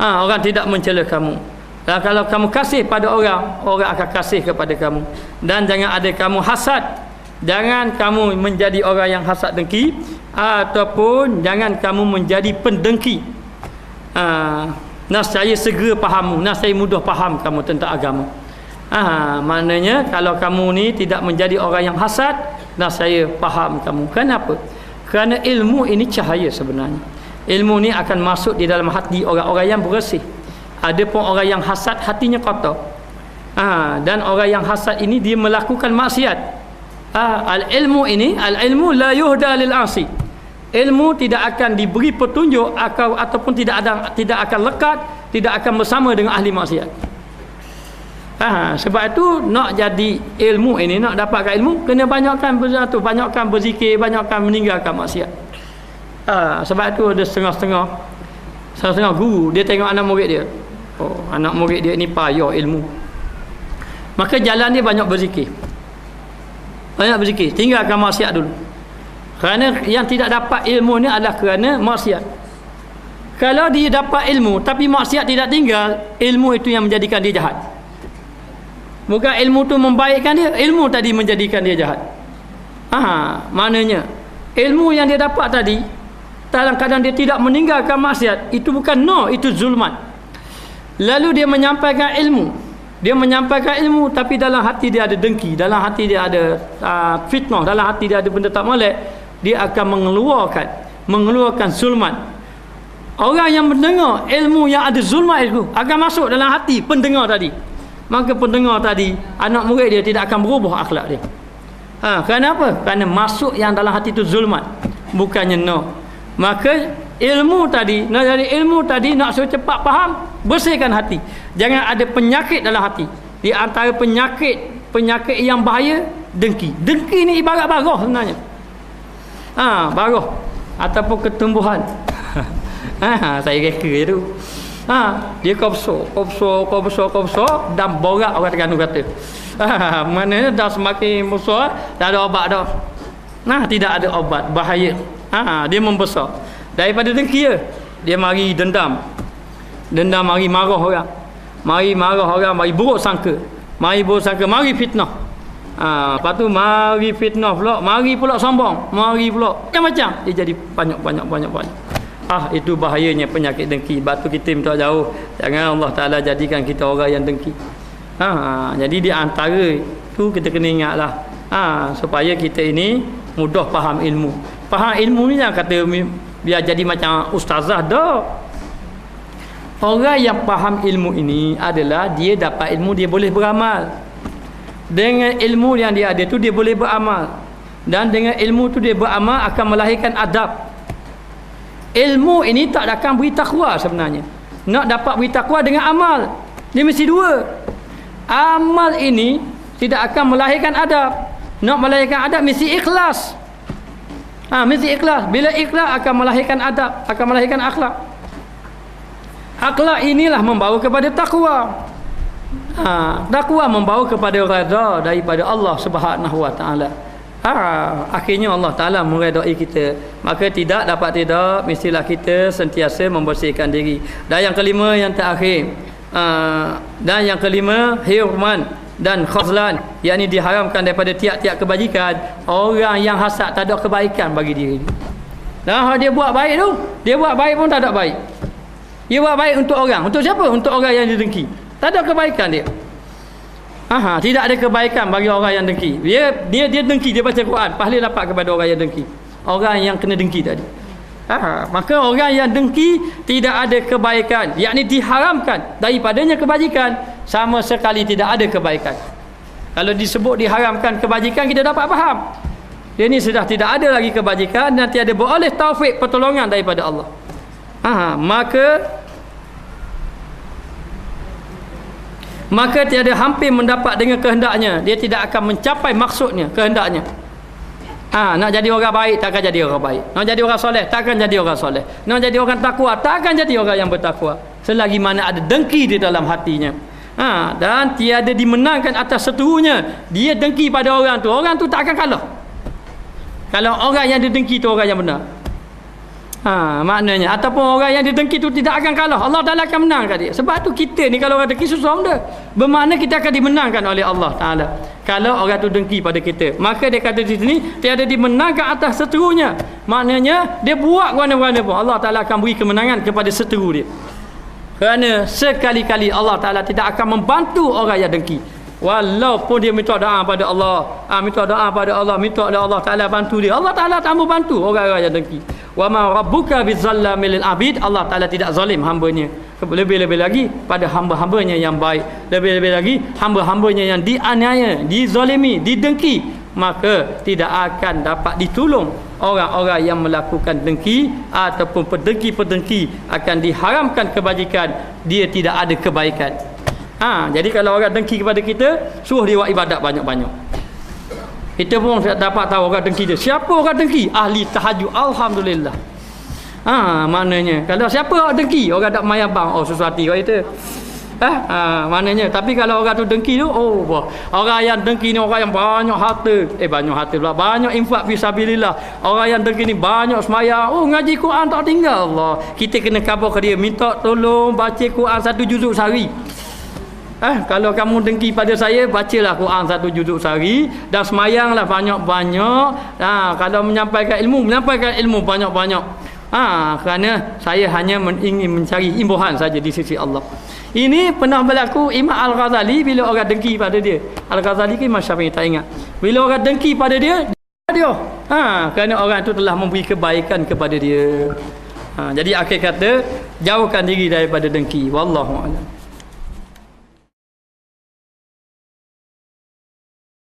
S1: Orang tidak mencela kamu. Dan kalau kamu kasih pada orang, orang akan kasih kepada kamu. Dan jangan ada kamu hasad. Jangan kamu menjadi orang yang hasad dengki, ataupun jangan kamu menjadi pendengki. Nascaya segera fahamu, nascaya mudah faham kamu tentang agama. Maknanya kalau kamu ni tidak menjadi orang yang hasad, nascaya faham kamu. Kenapa? Kerana ilmu ini cahaya sebenarnya. Ilmu ni akan masuk di dalam hati orang-orang yang bersih. Ada pun orang yang hasad, hatinya kotor. Dan orang yang hasad ini dia melakukan maksiat. Al-ilmu ini, al-ilmu la yuhda lil asi. Ilmu tidak akan diberi petunjuk ataupun tidak akan lekat, tidak akan bersama dengan ahli maksiat. Sebab itu nak jadi ilmu ini, nak dapatkan ilmu, kena banyakkan berzikir, banyakkan meninggalkan maksiat. Sebab itu ada setengah guru dia tengok anak murid dia, anak murid dia ni payah ilmu, maka jalan dia banyak berzikir, tinggalkan maksiat dulu. Kerana yang tidak dapat ilmu ni adalah kerana maksiat. Kalau dia dapat ilmu tapi maksiat tidak tinggal, ilmu itu yang menjadikan dia jahat. Bukan ilmu tu membaikkan dia, ilmu tadi menjadikan dia jahat. Maknanya ilmu yang dia dapat tadi, dalam keadaan dia tidak meninggalkan maksiat, itu bukan itu zulmat. Lalu dia menyampaikan ilmu, tapi dalam hati dia ada dengki, dalam hati dia ada fitnah, dalam hati dia ada benda tak molek, dia akan mengeluarkan zulmat. Orang yang mendengar ilmu yang ada zulmat itu akan masuk dalam hati pendengar tadi. Maka pendengar tadi, anak murid dia tidak akan berubah akhlak dia. Kenapa? Kerana masuk yang dalam hati itu zulmat, bukannya Maka ilmu tadi, nak jadi ilmu tadi, nak suruh cepat faham, bersihkan hati. Jangan ada penyakit dalam hati. Di antara penyakit yang bahaya, dengki. Dengki ni ibarat barah sebenarnya. Barah ataupun ketumbuhan. Saya reka tu. Dia kau besar dan borak, orang Terengganu kata. Maknanya dah semakin besar, dah ada obat dah. Tidak ada obat, bahaya. Dia membesar. Daripada dengki dia mari dendam, mari marah orang, mari buruk sangka, mari fitnah. Lepas tu mari fitnah pula, mari pula sombong, mari pula macam-macam. Dia jadi banyak. Itu bahayanya penyakit dengki. Sebab tu kita minta jauh, jangan Allah Ta'ala jadikan kita orang yang dengki. Jadi di antara tu kita kena ingatlah, supaya kita ini mudah faham ilmu. Faham ilmu ni jangan kata biar jadi macam ustazah dah. Orang yang faham ilmu ini adalah dia dapat ilmu, dia boleh beramal. Dengan ilmu yang dia ada tu dia boleh beramal. Dan dengan ilmu tu dia beramal akan melahirkan adab. Ilmu ini tak akan beri takwa sebenarnya. Nak dapat beri takwa dengan amal, dia mesti dua. Amal ini tidak akan melahirkan adab. Nak melahirkan adab mesti ikhlas. Mesti ikhlas. Bila ikhlas akan melahirkan adab, akan melahirkan akhlak. Akhlak inilah membawa kepada takwa. Takwa membawa kepada redha daripada Allah Subhanahu wa taala. Akhirnya Allah Ta'ala meredai kita. Maka tidak mestilah kita sentiasa membersihkan diri. Dan yang kelima, yang terakhir, hirman dan khazlan, yakni diharamkan daripada tiap-tiap kebajikan orang yang hasad tak ada kebaikan bagi diri. Nah, dia buat baik tu, dia buat baik pun tak ada baik. Dia buat baik untuk orang. Untuk siapa? Untuk orang yang didengki. Tak ada kebaikan dia. Tidak ada kebaikan bagi orang yang dengki. Dia dengki, dia baca Quran, pahala dapat kepada orang yang dengki. Orang yang kena dengki tadi. Maka orang yang dengki tidak ada kebaikan, yakni diharamkan daripadanya kebajikan, sama sekali tidak ada kebaikan. Kalau disebut diharamkan kebajikan, kita dapat faham. Dia ni sudah tidak ada lagi kebajikan dan tiada beroleh taufik pertolongan daripada Allah. Maka tiada hampir mendapat dengan kehendaknya. Dia tidak akan mencapai maksudnya, kehendaknya. Nak jadi orang baik, takkan jadi orang baik. Nak jadi orang soleh, takkan jadi orang soleh. Nak jadi orang takwa, takkan jadi orang yang bertakwa, selagi mana ada dengki di dalam hatinya. Dan tiada dimenangkan atas seterunya. Dia dengki pada orang tu tak akan kalah. Kalau orang yang didengki tu orang yang benar, maknanya ataupun orang yang didengki tu tidak akan kalah, Allah Ta'ala akan menangkan dia. Sebab tu kita ni kalau orang dengki susah benda, bermakna kita akan dimenangkan oleh Allah Ta'ala kalau orang tu dengki pada kita. Maka dia kata di sini tiada dimenangkan atas seterunya, maknanya dia buat mana-mana pun Allah Ta'ala akan beri kemenangan kepada seteru dia. Kerana sekali-kali Allah Ta'ala tidak akan membantu orang yang dengki. Walaupun dia minta doa pada Allah, minta doa Ta'ala bantu dia, Allah Ta'ala tak mau bantu orang-orang yang dengki. Wa ma rabbuka bizallamil abid, Allah Ta'ala tidak zalim hamba-Nya. Lebih-lebih lagi pada hamba-hambanya yang baik, lebih-lebih lagi hamba-hambanya yang dianiaya, dizalimi, didengki, maka tidak akan dapat ditolong orang-orang yang melakukan dengki ataupun pedengki-pedengki, akan diharamkan kebajikan, dia tidak ada kebaikan. Jadi kalau orang dengki kepada kita, suruh dia buat ibadat banyak-banyak. Kita pun dapat tahu orang dengki dia. Siapa orang dengki? Ahli tahajud. Alhamdulillah. Maknanya kalau siapa orang dengki? Orang tak mayang bang, sesuatu kau itu. Maknanya. Tapi kalau orang tu dengki tu, orang yang dengki ni orang yang banyak harta. Banyak harta pula, banyak infak fisabilillah. Orang yang dengki ni banyak sembahyang. Ngaji Quran tak tinggal Allah. Kita kena khabar ke dia, minta tolong baca Quran 1 juzuk sehari. Kalau kamu dengki pada saya, bacalah Quran 1 juzuk sehari dan semayanglah banyak-banyak. Kalau menyampaikan ilmu banyak-banyak. Kerana saya hanya ingin mencari imbuhan saja di sisi Allah. Ini pernah berlaku Imam Al-Ghazali bila orang dengki pada dia. Al-Ghazali ke Imam Syafi'i tak ingat. Bila orang dengki pada dia, kerana orang itu telah memberi kebaikan kepada dia. Jadi akhir kata, jauhkan diri daripada dengki. Wallahu a'lam.